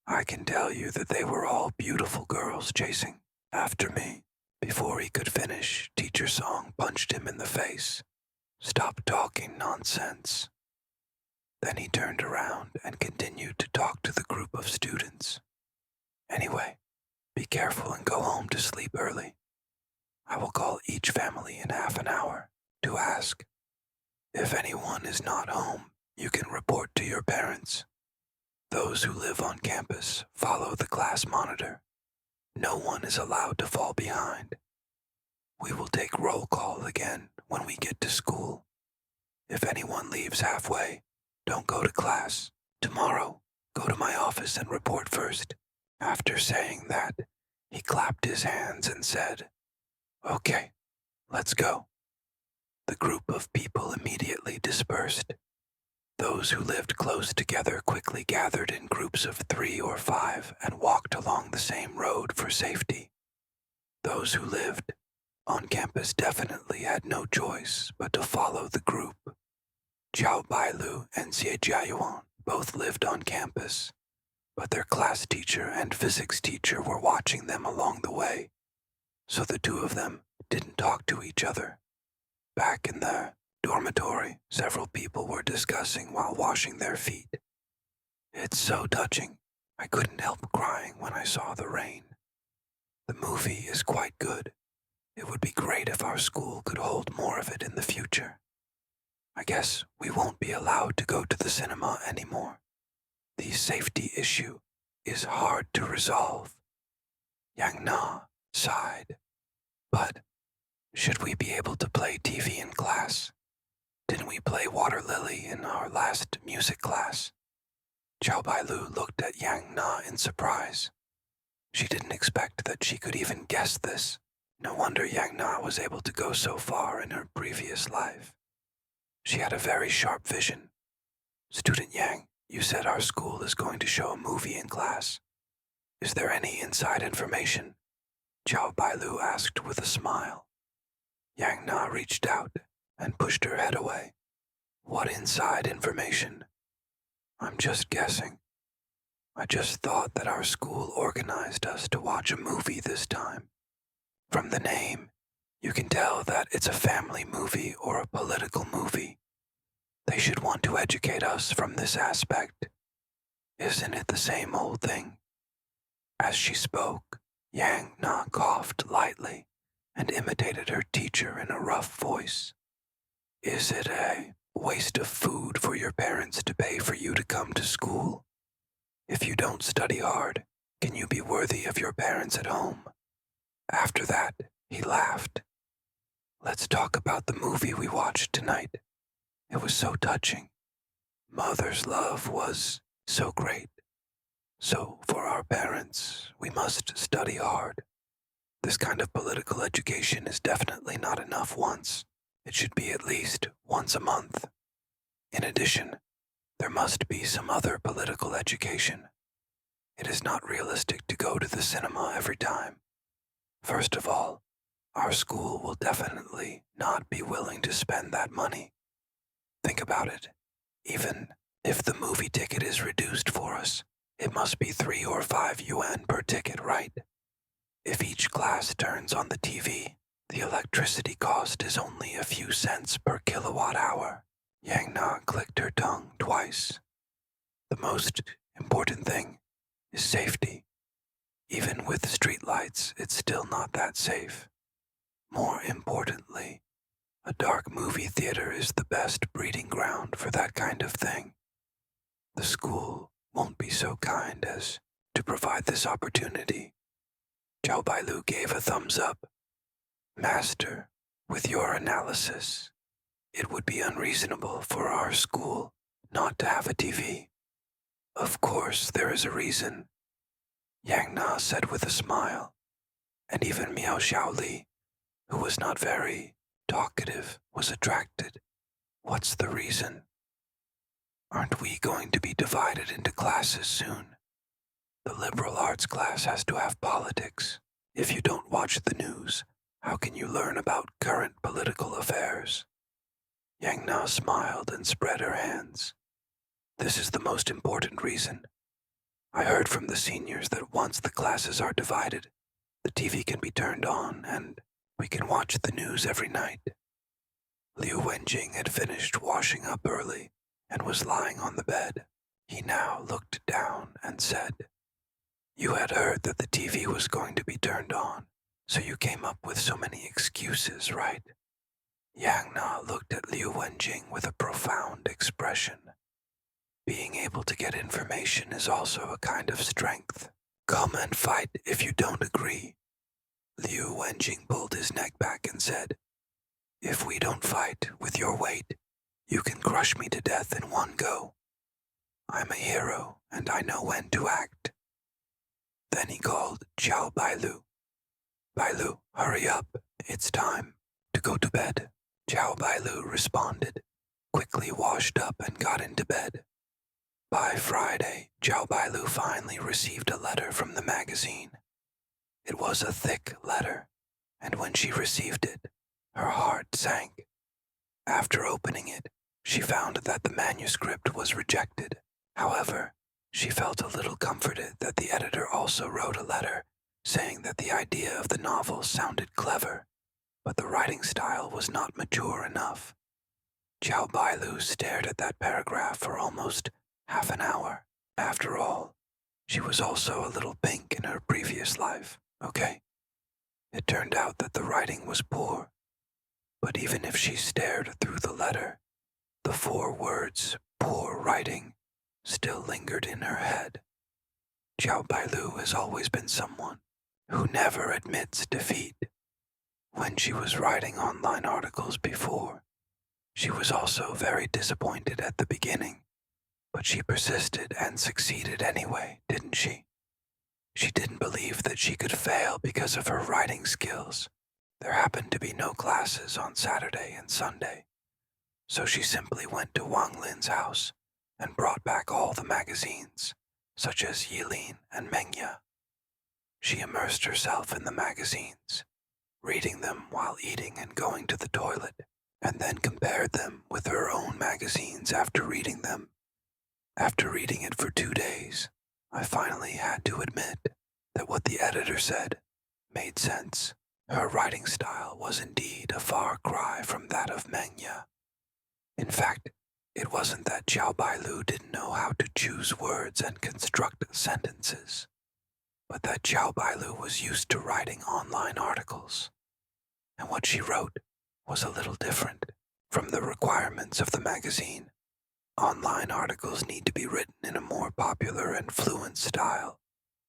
Speaker 1: I can tell you that they were all beautiful girls chasing after me." Before he could finish, Teacher Song punched him in the face. "Stop talking nonsense." Then he turned around and continued to talk to the group of students. "Anyway, be careful and go home to sleep early. I will call each family in half an hour to ask. If anyone is not home, you can report to your parents. Those who live on campus follow the class monitor. No one is allowed to fall behind. We will take roll call again when we get to school. If anyone leaves halfway, don't go to class. Tomorrow, go to my office and report first." After saying that, he clapped his hands and said, "Okay, let's go." The group of people immediately dispersed. Those who lived close together quickly gathered in groups of 3 or 5 and walked along the same road for safety. Those who lived on campus definitely had no choice but to follow the group. Qiao Bailu and Xie Jiayuan both lived on campus, but their class teacher and physics teacher were watching them along the way, so the two of them didn't talk to each other. Back in the dormitory, several people were discussing while washing their feet. "It's so touching. I couldn't help crying when I saw the rain. The movie is quite good. It would be great if our school could hold more of it in the future. I guess we won't be allowed to go to the cinema anymore. The safety issue is hard to resolve." Yang Na sighed. "But should we be able to play TV in class? Didn't we play Water Lily in our last music class?" Qiao Bailu looked at Yang Na in surprise. She didn't expect that she could even guess this. No wonder Yang Na was able to go so far in her previous life. She had a very sharp vision. "Student Yang, you said our school is going to show a movie in class. Is there any inside information?" Qiao Bailu asked with a smile. Yang Na reached out and pushed her head away. "What inside information? I'm just guessing. I just thought that our school organized us to watch a movie this time. From the name, you can tell that it's a family movie or a political movie. They should want to educate us from this aspect. Isn't it the same old thing?" As she spoke, Yang Na coughed lightly and imitated her teacher in a rough voice. "Is it a waste of food for your parents to pay for you to come to school? If you don't study hard, can you be worthy of your parents at home?" After that, he laughed. "Let's talk about the movie we watched tonight. It was so touching. Mother's love was so great. So for our parents, we must study hard. This kind of political education is definitely not enough once. It should be at least once a month. In addition, there must be some other political education. It is not realistic to go to the cinema every time. First of all, our school will definitely not be willing to spend that money. Think about it. Even if the movie ticket is reduced for us, it must be 3 or 5 yuan per ticket, right? If each class turns on the TV, the electricity cost is only a few cents per kilowatt hour." Yang Na clicked her tongue twice. "The most important thing is safety. Even with streetlights, it's still not that safe. More importantly, a dark movie theater is the best breeding ground for that kind of thing. The school won't be so kind as to provide this opportunity." Qiao Bailu gave a thumbs up. "Master, with your analysis, it would be unreasonable for our school not to have a TV. Of course, there is a reason," Yang Na said with a smile, and even Miao Xiaoli, who was not very talkative, was attracted. "What's the reason? Aren't we going to be divided into classes soon? The liberal arts class has to have politics. If you don't watch the news, how can you learn about current political affairs?" Yang Na smiled and spread her hands. "This is the most important reason. I heard from the seniors that once the classes are divided, the TV can be turned on and we can watch the news every night." Liu Wenjing had finished washing up early and was lying on the bed. He now looked down and said, "You had heard that the TV was going to be turned on, so you came up with so many excuses, right?" Yang Na looked at Liu Wenjing with a profound expression. "Being able to get information is also a kind of strength. Come and fight if you don't agree." Liu Wenjing pulled his neck back and said, "If we don't fight with your weight, you can crush me to death in one go. I'm a hero and I know when to act." Then he called Qiao Bailu. "Bailu, hurry up. It's time to go to bed." Qiao Bailu responded, quickly washed up and got into bed. By Friday, Qiao Bailu finally received a letter from the magazine. It was a thick letter, and when she received it, her heart sank. After opening it, she found that the manuscript was rejected. However, she felt a little comforted that the editor also wrote a letter saying that the idea of the novel sounded clever, but the writing style was not mature enough. Qiao Bailu stared at that paragraph for almost half an hour. After all, she was also a little pink in her previous life, okay? It turned out that the writing was poor, but even if she stared through the letter, the 4 words, "poor writing," still lingered in her head. Qiao Bailu has always been someone who never admits defeat. When she was writing online articles before, she was also very disappointed at the beginning, but she persisted and succeeded anyway, didn't she? She didn't believe that she could fail because of her writing skills. There happened to be no classes on Saturday and Sunday, so she simply went to Wang Lin's house and brought back all the magazines, such as Yilin and Mengya. She immersed herself in the magazines, reading them while eating and going to the toilet, and then compared them with her own magazines after reading them. After reading it for 2 days, I finally had to admit that what the editor said made sense. Her writing style was indeed a far cry from that of Mengya. In fact, it wasn't that Qiao Bailu didn't know how to choose words and construct sentences, but that Qiao Bailu was used to writing online articles, and what she wrote was a little different from the requirements of the magazine. Online articles need to be written in a more popular and fluent style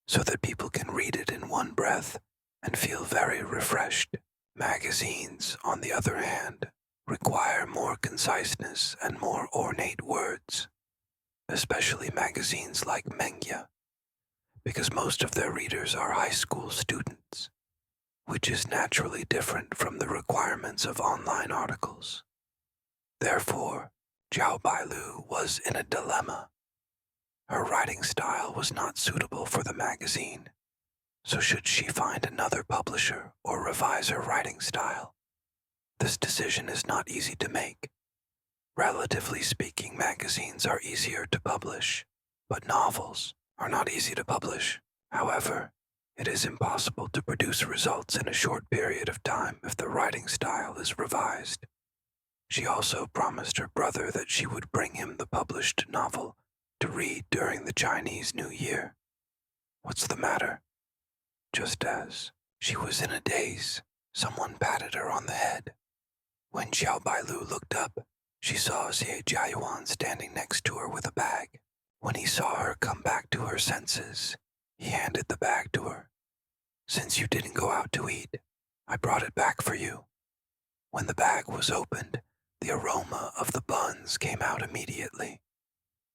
Speaker 1: so that people can read it in one breath and feel very refreshed. Magazines, on the other hand, require more conciseness and more ornate words, especially magazines like Mengya, because most of their readers are high school students, which is naturally different from the requirements of online articles. Therefore, Qiao Bailu was in a dilemma. Her writing style was not suitable for the magazine, so should she find another publisher or revise her writing style? This decision is not easy to make. Relatively speaking, magazines are easier to publish, but novels are not easy to publish. However, it is impossible to produce results in a short period of time if the writing style is revised. She also promised her brother that she would bring him the published novel to read during the Chinese New Year. What's the matter? Just as she was in a daze, someone patted her on the head. When Qiao Bailu looked up, she saw Xie Jiayuan standing next to her with a bag. When he saw her come back to her senses, he handed the bag to her. "Since you didn't go out to eat, I brought it back for you." When the bag was opened, the aroma of the buns came out immediately.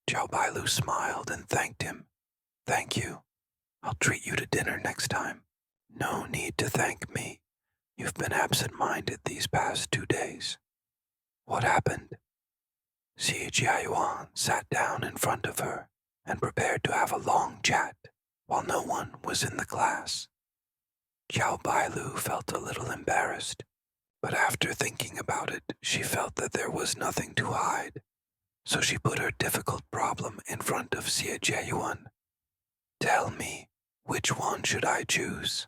Speaker 1: Qiao Bailu smiled and thanked him. "Thank you. I'll treat you to dinner next time." "No need to thank me. You've been absent-minded these past 2 days." "What happened?" Xie Jiayuan sat down in front of her and prepared to have a long chat while no one was in the class. Qiao Bailu felt a little embarrassed, but after thinking about it, she felt that there was nothing to hide, so she put her difficult problem in front of Xie Jiayuan. "Tell me, which one should I choose?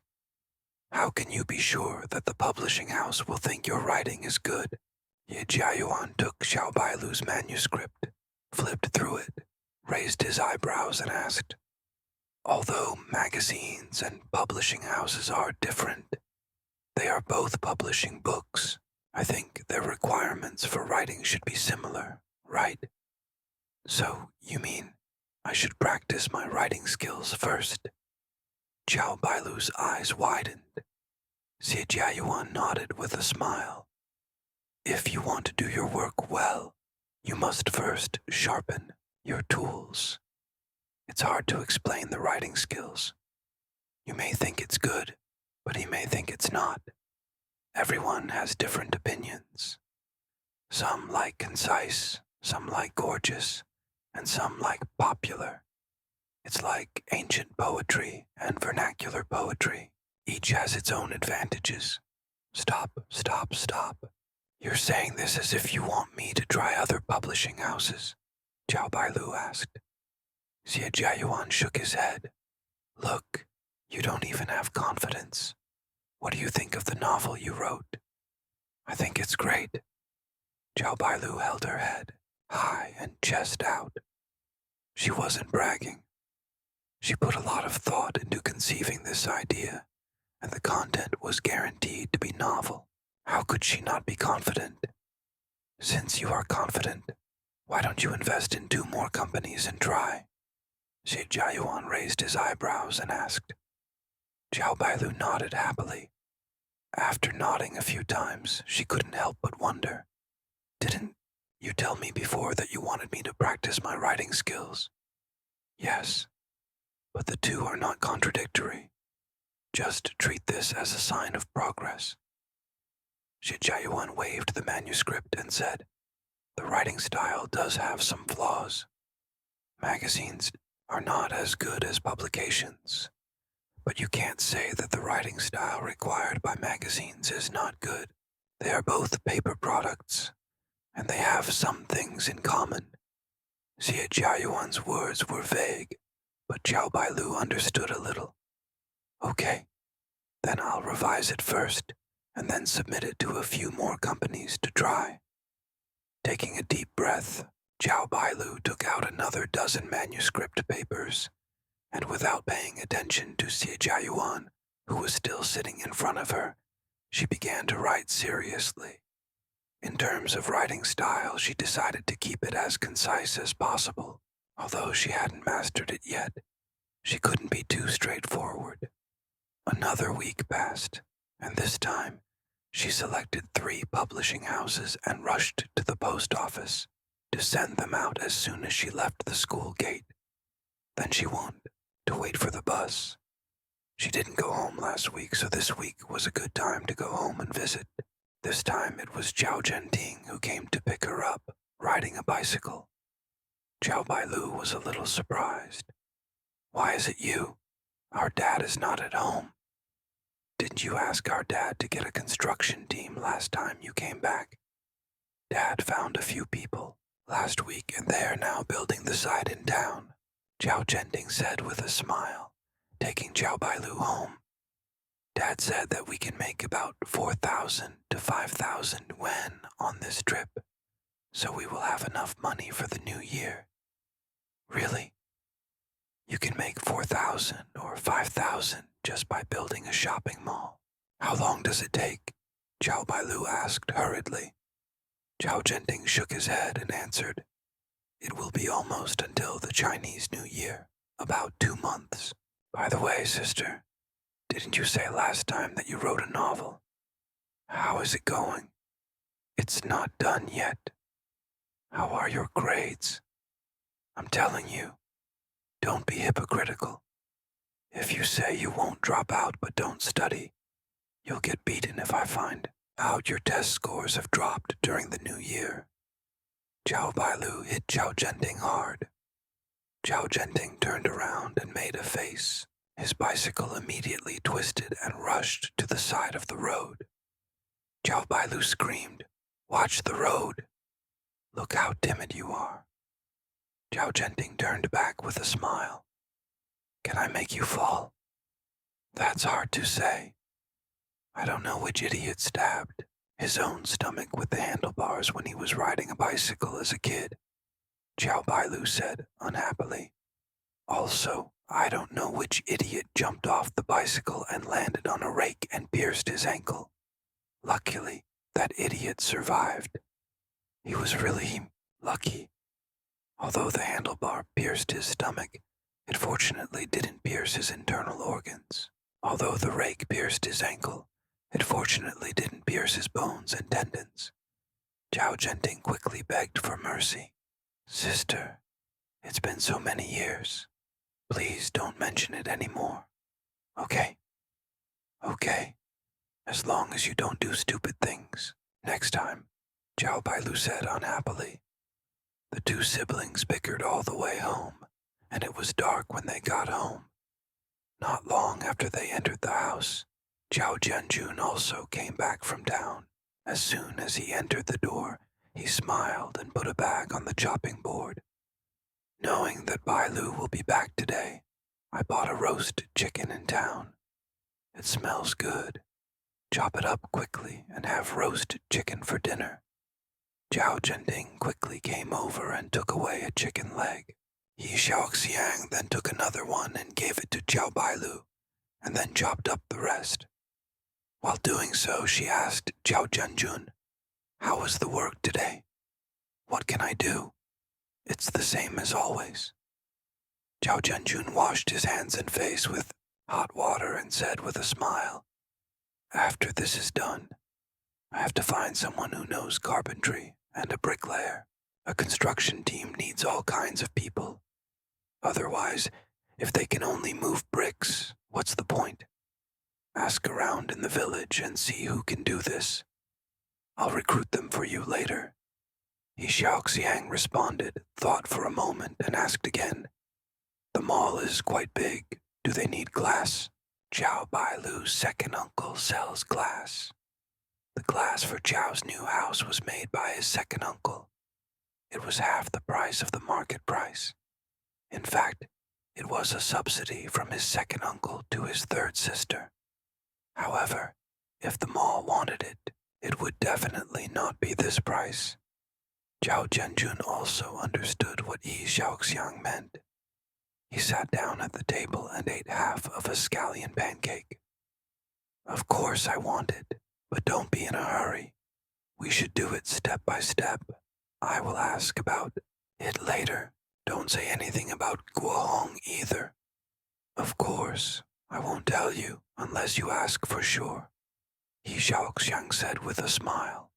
Speaker 1: How can you be sure that the publishing house will think your writing is good?" Xie Jiayuan took Qiao Bailu's manuscript, flipped through it, raised his eyebrows and asked, "Although magazines and publishing houses are different, they are both publishing books. I think their requirements for writing should be similar, right? So, you mean I should practice my writing skills first?" Qiao Bailu's eyes widened. Xie Jiayuan nodded with a smile. "If you want to do your work well, you must first sharpen your tools. It's hard to explain the writing skills. You may think it's good, but he may think it's not. Everyone has different opinions. Some like concise, some like gorgeous, and some like popular. It's like ancient poetry and vernacular poetry. Each has its own advantages." "Stop. You're saying this as if you want me to try other publishing houses?" Qiao Bailu asked. Xie Jiayuan shook his head. "Look, you don't even have confidence. What do you think of the novel you wrote?" "I think it's great." Qiao Bailu held her head high and chest out. She wasn't bragging. She put a lot of thought into conceiving this idea, and the content was guaranteed to be novel. How could she not be confident? "Since you are confident, why don't you invest in 2 more companies and try?" Xie Jiayuan raised his eyebrows and asked. Qiao Bailu nodded happily. After nodding a few times, she couldn't help but wonder, "Didn't you tell me before that you wanted me to practice my writing skills?" "Yes, but the 2 are not contradictory. Just treat this as a sign of progress." Xie Jiayuan waved the manuscript and said, "The writing style does have some flaws. Magazines are not as good as publications, but you can't say that the writing style required by magazines is not good. They are both paper products, and they have some things in common." Xie Jiayuan's words were vague, but Qiao Bailu understood a little. Okay, then I'll revise it first, and then submit it to a few more companies to try. Taking a deep breath, Qiao Bailu took out another dozen manuscript papers, and without paying attention to Xie Jiayuan, who was still sitting in front of her, she began to write seriously. In terms of writing style, she decided to keep it as concise as possible. Although she hadn't mastered it yet, she couldn't be too straightforward. Another week passed, and this time, she selected 3 publishing houses and rushed to the post office to send them out as soon as she left the school gate. Then she went to wait for the bus. She didn't go home last week, so this week was a good time to go home and visit. This time it was Zhao Zhenting who came to pick her up, riding a bicycle. Qiao Bailu was a little surprised. "Why is it you? Our dad is not at home. Didn't you ask our dad to get a construction team last time you came back?" "Dad found a few people last week and they are now building the site in town," Zhao Zhenting said with a smile, taking Qiao Bailu home. "Dad said that we can make about 4,000 to 5,000 yuan on this trip, so we will have enough money for the new year." "Really? You can make 4,000 or 5,000 just by building a shopping mall. How long does it take?" Qiao Bailu asked hurriedly. Zhao Zhenting shook his head and answered, "It will be almost until the Chinese New Year, about 2 months. By the way, sister, didn't you say last time that you wrote a novel? How is it going?" "It's not done yet." "How are your grades?" "I'm telling you, don't be hypocritical. If you say you won't drop out but don't study, you'll get beaten if I find out your test scores have dropped during the new year." Qiao Bailu hit Zhao Zhenting hard. Zhao Zhenting turned around and made a face. His bicycle immediately twisted and rushed to the side of the road. Qiao Bailu screamed, "Watch the road! Look how timid you are." Zhao Zhenting turned back with a smile. "Can I make you fall?" "That's hard to say. I don't know which idiot stabbed his own stomach with the handlebars when he was riding a bicycle as a kid," Qiao Bailu said unhappily. "Also, I don't know which idiot jumped off the bicycle and landed on a rake and pierced his ankle. Luckily, that idiot survived. He was really lucky. Although the handlebar pierced his stomach, it fortunately didn't pierce his internal organs. Although the rake pierced his ankle, it fortunately didn't pierce his bones and tendons." Zhao Zhenting quickly begged for mercy. "Sister, it's been so many years. Please don't mention it anymore. Okay? Okay. As long as you don't do stupid things. Next time," Qiao Bailu said unhappily. The 2 siblings bickered all the way home, and it was dark when they got home. Not long after they entered the house, Zhao Jianjun also came back from town. As soon as he entered the door, he smiled and put a bag on the chopping board. "Knowing that Bailu will be back today, I bought a roast chicken in town. It smells good. Chop it up quickly and have roasted chicken for dinner." Zhao Zhenting quickly came over and took away a chicken leg. Yi Xiaoxiang then took another one and gave it to Qiao Bailu, and then chopped up the rest. While doing so, she asked Zhao Jianjun, "How was the work today? What can I do?" "It's the same as always." Zhao Jianjun washed his hands and face with hot water and said with a smile, "After this is done, I have to find someone who knows carpentry and a bricklayer. A construction team needs all kinds of people. Otherwise, if they can only move bricks, what's the point? Ask around in the village and see who can do this. I'll recruit them for you later." Yi Xiaoxiang responded, thought for a moment, and asked again, "The mall is quite big. Do they need glass?" Qiao Bailu's second uncle sells glass. The glass for Qiao's new house was made by his second uncle. It was half the price of the market price. In fact, It was a subsidy from his second uncle to his third sister. However, if the mall wanted it, it would definitely not be this price. Zhao Jianjun also understood what Yi Xiaoxiang meant. He sat down at the table and ate half of a scallion pancake. Of course I want it, but don't be in a hurry. We should do it step by step. I will ask about it later. Don't say anything about Guohong either. Of course, I won't tell you unless you ask for sure, Yi Xiaoxiang said with a smile.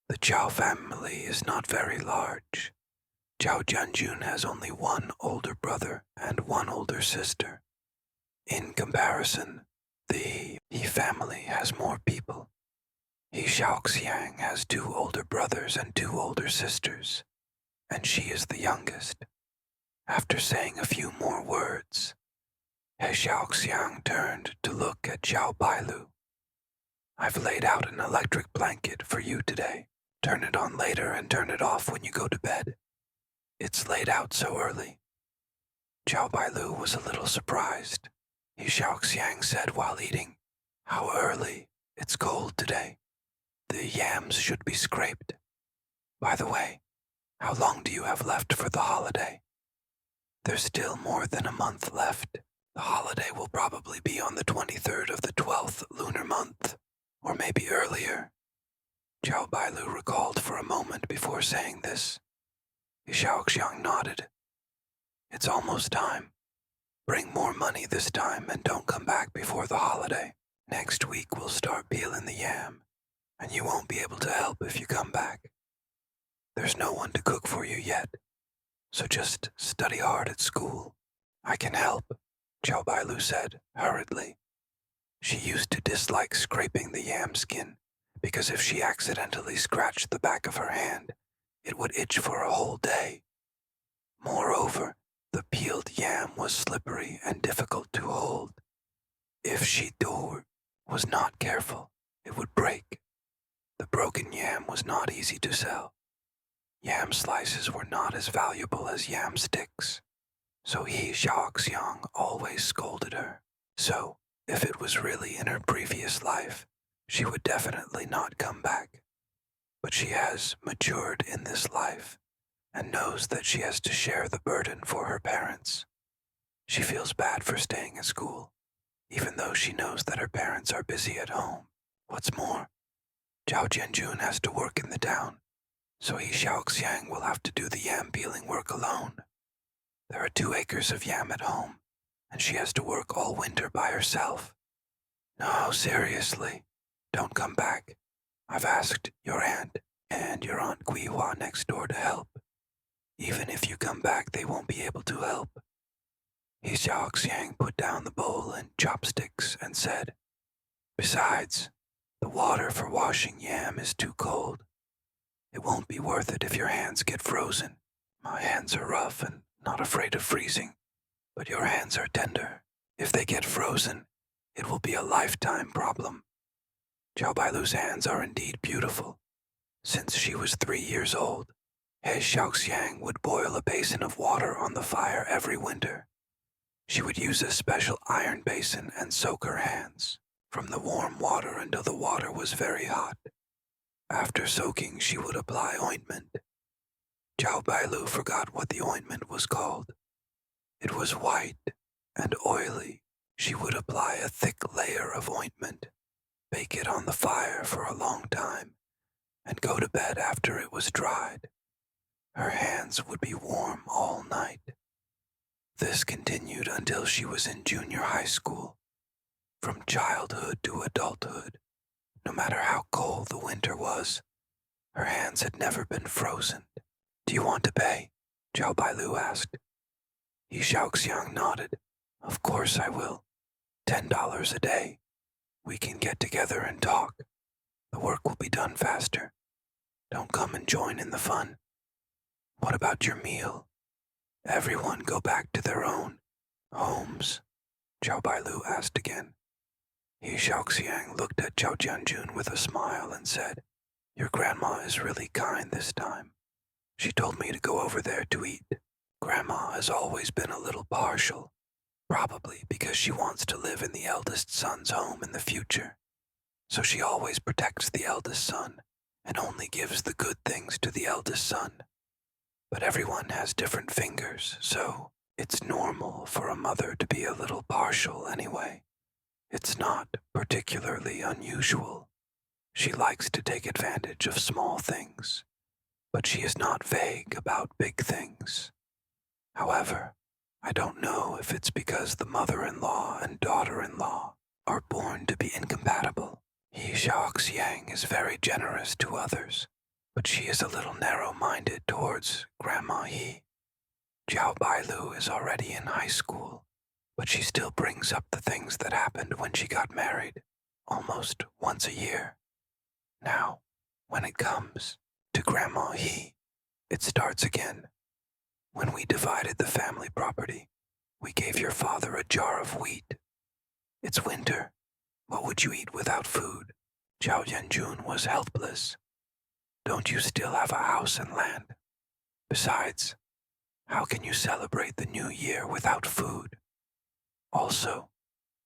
Speaker 1: The Zhao family is not very large. Zhao Jianjun has only one older brother and one older sister. In comparison, the Yi family has more people. Yi Xiaoxiang has 2 older brothers and 2 older sisters, and she is the youngest. After saying a few more words, He Xiaoxiang turned to look at Qiao Bailu. I've laid out an electric blanket for you today. Turn it on later and turn it off when you go to bed. It's laid out so early. Qiao Bailu was a little surprised. He Xiaoxiang said while eating, How early? It's cold today. The yams should be scraped. By the way, how long do you have left for the holiday? There's still more than a month left. The holiday will probably be on the 23rd of the 12th lunar month, or maybe earlier. Qiao Bailu recalled for a moment before saying this. Xiaoxiang nodded. It's almost time. Bring more money this time and don't come back before the holiday. Next week we'll start peeling the yam, and you won't be able to help if you come back. There's no one to cook for you yet, so just study hard at school. I can help, Qiao Bailu said hurriedly. She used to dislike scraping the yam skin because if she accidentally scratched the back of her hand, it would itch for a whole day. Moreover, the peeled yam was slippery and difficult to hold. If she was not careful, it would break. The broken yam was not easy to sell. Yam slices were not as valuable as yam sticks, so Yi Xiaoxiang always scolded her. So, if it was really in her previous life, she would definitely not come back. But she has matured in this life and knows that she has to share the burden for her parents. She feels bad for staying at school, even though she knows that her parents are busy at home. What's more, Zhao Jianjun has to work in the town, so Yi Xiaoxiang will have to do the yam peeling work alone. There are 2 acres of yam at home, and she has to work all winter by herself. No, seriously, don't come back. I've asked your aunt and your Aunt Guihua next door to help. Even if you come back, they won't be able to help. Yi Xiaoxiang put down the bowl and chopsticks and said, Besides, the water for washing yam is too cold. It won't be worth it if your hands get frozen. My hands are rough and not afraid of freezing, but your hands are tender. If they get frozen, it will be a lifetime problem. Qiao Bailu's hands are indeed beautiful. Since she was 3 years old, He Xiaoxiang would boil a basin of water on the fire every winter. She would use a special iron basin and soak her hands from the warm water until the water was very hot. After soaking, she would apply ointment. Qiao Bailu forgot what the ointment was called. It was white and oily. She would apply a thick layer of ointment, bake it on the fire for a long time, and go to bed after it was dried. Her hands would be warm all night. This continued until she was in junior high school. From childhood to adulthood, no matter how cold the winter was, her hands had never been frozen. Do you want to pay? Qiao Bailu asked. Yi Xiaoxiang nodded. Of course I will. $10 a day. We can get together and talk. The work will be done faster. Don't come and join in the fun. What about your meal? Everyone go back to their own homes, Qiao Bailu asked again. Yi Xiaoxiang looked at Zhao Jianjun with a smile and said, Your grandma is really kind this time. She told me to go over there to eat. Grandma has always been a little partial, probably because she wants to live in the eldest son's home in the future. So she always protects the eldest son and only gives the good things to the eldest son. But everyone has different fingers, so it's normal for a mother to be a little partial anyway. It's not particularly unusual. She likes to take advantage of small things, but she is not vague about big things. However, I don't know if it's because the mother-in-law and daughter-in-law are born to be incompatible. Xiaoxiang is very generous to others, but she is a little narrow-minded towards Grandma He. Qiao Bailu is already in high school, but she still brings up the things that happened when she got married, almost once a year. Now, when it comes to Grandma He, it starts again. When we divided the family property, we gave your father a jar of wheat. It's winter. What would you eat without food? Zhao Yanjun was helpless. Don't you still have a house and land? Besides, how can you celebrate the new year without food? Also,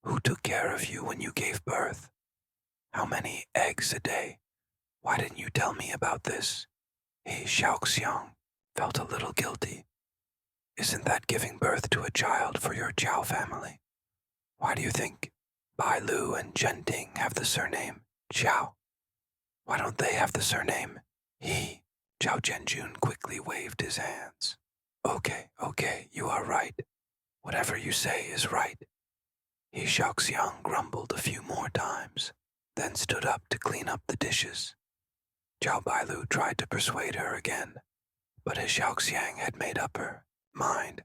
Speaker 1: who took care of you when you gave birth? How many eggs a day? Why didn't you tell me about this? He Xiaoxiang felt a little guilty. Isn't that giving birth to a child for your Zhao family? Why do you think Bai Lu and Zhenting have the surname Zhao? Why don't they have the surname He? Zhao Zhenjun quickly waved his hands. Okay, you are right. Whatever you say is right. He Xiaoxiang grumbled a few more times, then stood up to clean up the dishes. Zhao Bailu tried to persuade her again, but his Xiaoxiang had made up her mind.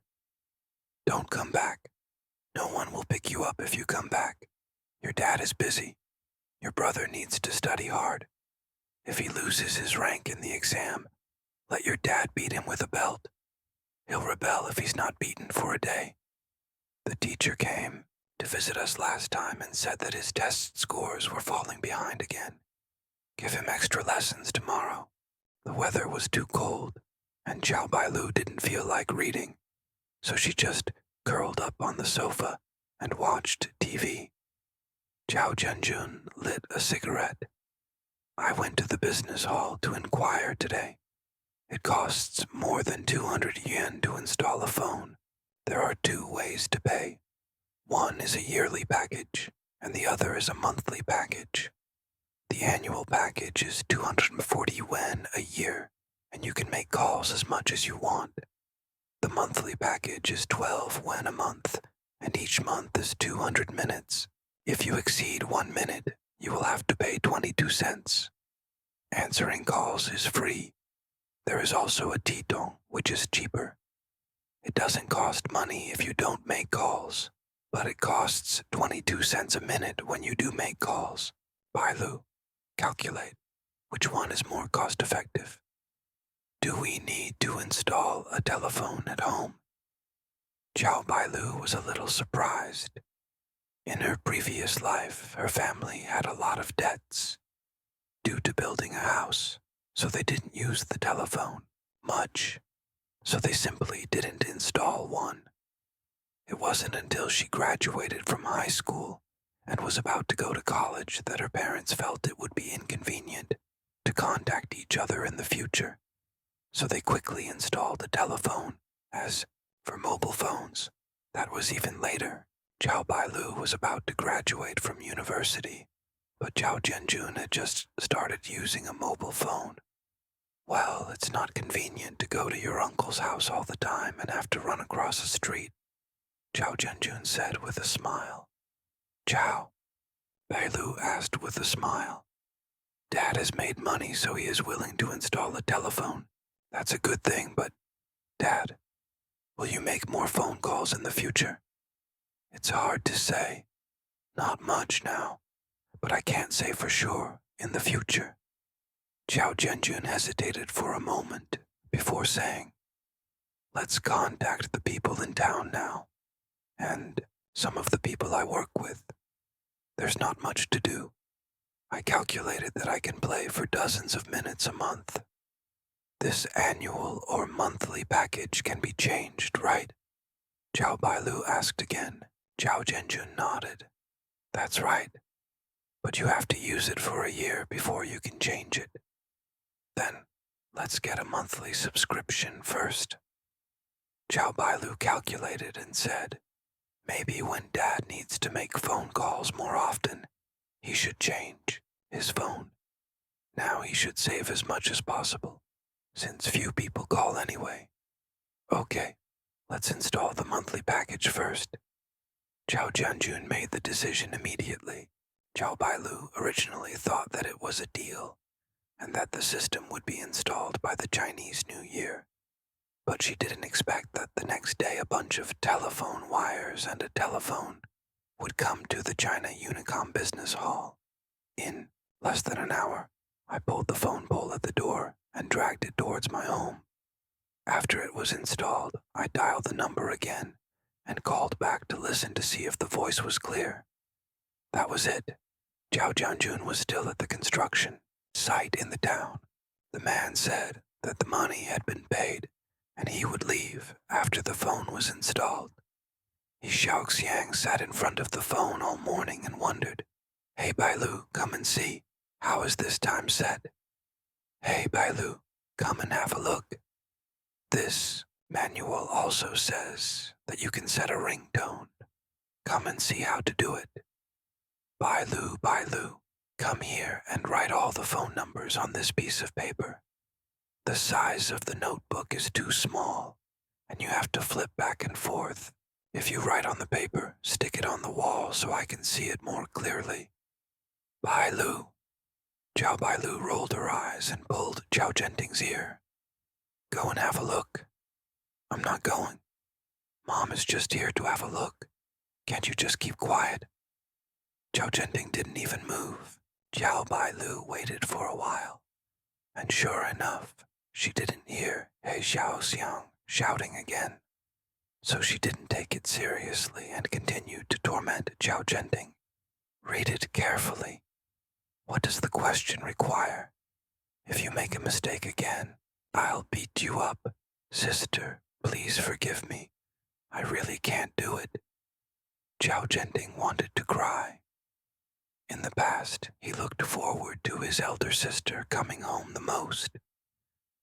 Speaker 1: Don't come back. No one will pick you up if you come back. Your dad is busy. Your brother needs to study hard. If he loses his rank in the exam, let your dad beat him with a belt. He'll rebel if he's not beaten for a day. The teacher came to visit us last time and said that his test scores were falling behind again. Give him extra lessons tomorrow. The weather was too cold, and Qiao Bailu didn't feel like reading, so she just curled up on the sofa and watched TV. Zhao Zhenjun lit a cigarette. I went to the business hall to inquire today. It costs more than 200 yuan to install a phone. There are two ways to pay. One is a yearly package, and the other is a monthly package. The annual package is 240 yuan a year, and you can make calls as much as you want. The monthly package is 12 yuan a month, and each month is 200 minutes. If you exceed 1 minute, you will have to pay 22 cents. Answering calls is free. There is also a titong, which is cheaper. It doesn't cost money if you don't make calls, but it costs 22 cents a minute when you do make calls. Bailu, calculate. Which one is more cost-effective? Do we need to install a telephone at home? Qiao Bailu was a little surprised. In her previous life, her family had a lot of debts due to building a house, so they didn't use the telephone much, so they simply didn't install one. It wasn't until she graduated from high school and was about to go to college that her parents felt it would be inconvenient to contact each other in the future, so they quickly installed a telephone. As for mobile phones, that was even later. Zhao Bailu was about to graduate from university, but Zhao Zhenjun had just started using a mobile phone. Well, it's not convenient to go to your uncle's house all the time and have to run across a street, Zhao Zhenjun said with a smile. Zhao, Bailu asked with a smile. Dad has made money, so he is willing to install a telephone. That's a good thing, but, Dad, will you make more phone calls in the future? It's hard to say. Not much now, but I can't say for sure in the future. Zhao Zhenjun hesitated for a moment before saying, Let's contact the people in town now, and some of the people I work with. There's not much to do. I calculated that I can play for dozens of minutes a month. This annual or monthly package can be changed, right? Qiao Bailu asked again. Zhao Zhenjun nodded. That's right, but you have to use it for a year before you can change it. Then, let's get a monthly subscription first. Qiao Bailu calculated and said, maybe when Dad needs to make phone calls more often, he should change his phone. Now he should save as much as possible, since few people call anyway. Okay, let's install the monthly package first. Zhao Jianjun made the decision immediately. Qiao Bailu originally thought that it was a deal, and that the system would be installed by the Chinese New Year. But she didn't expect that the next day a bunch of telephone wires and a telephone would come to the China Unicom Business Hall. In less than an hour, I pulled the phone pole at the door and dragged it towards my home. After it was installed, I dialed the number again and called back to listen to see if the voice was clear. That was it. Zhao Jianjun was still at the construction site in the town. The man said that the money had been paid and he would leave after the phone was installed. Xiaoxiang sat in front of the phone all morning and wondered, Hey Bailu, come and see. How is this time set? Hey Bailu, come and have a look. This manual also says that you can set a ringtone. Come and see how to do it. Bailu, Bailu, come here and write all the phone numbers on this piece of paper. The size of the notebook is too small, and you have to flip back and forth. If you write on the paper, stick it on the wall so I can see it more clearly. Bailu. Qiao Bailu rolled her eyes and pulled Zhao Zhenting's ear. Go and have a look. I'm not going. Mom is just here to have a look. Can't you just keep quiet? Zhao Zhenting didn't even move. Qiao Bailu waited for a while, and sure enough, she didn't hear He Xiaoxiang shouting again. So she didn't take it seriously and continued to torment Zhao Zhenting. Read it carefully. What does the question require? If you make a mistake again, I'll beat you up. Sister, please forgive me. I really can't do it. Zhao Zhenting wanted to cry. In the past, he looked forward to his elder sister coming home the most,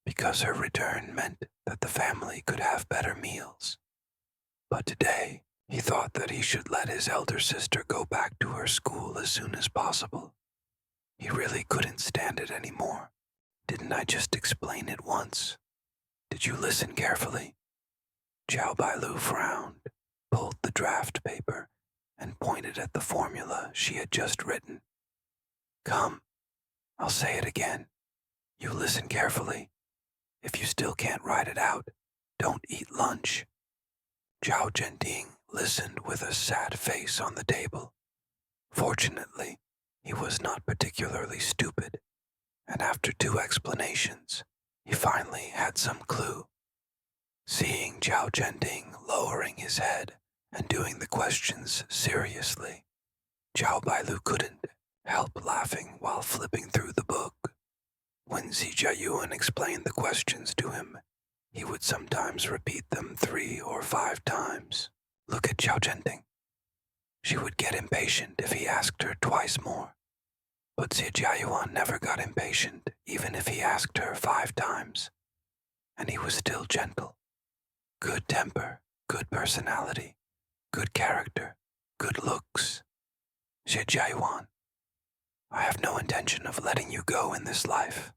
Speaker 1: because her return meant that the family could have better meals. But today, he thought that he should let his elder sister go back to her school as soon as possible. He really couldn't stand it anymore. Didn't I just explain it once? Did you listen carefully? Qiao Bailu frowned, pulled the draft paper, and pointed at the formula she had just written. Come, I'll say it again. You listen carefully. If you still can't write it out, don't eat lunch. Zhao Zhenting listened with a sad face on the table. Fortunately, he was not particularly stupid, and after 2 explanations, he finally had some clue. Seeing Zhao Zhenting lowering his head and doing the questions seriously, Qiao Bailu couldn't help laughing while flipping through the book. When Zijiayuan explained the questions to him, he would sometimes repeat them 3 or 5 times. Look at Zhao Zhenting. She would get impatient if he asked her twice more. But Zijiayuan never got impatient even if he asked her 5 times. And he was still gentle. Good temper, good personality, good character, good looks. Zijiayuan, I have no intention of letting you go in this life.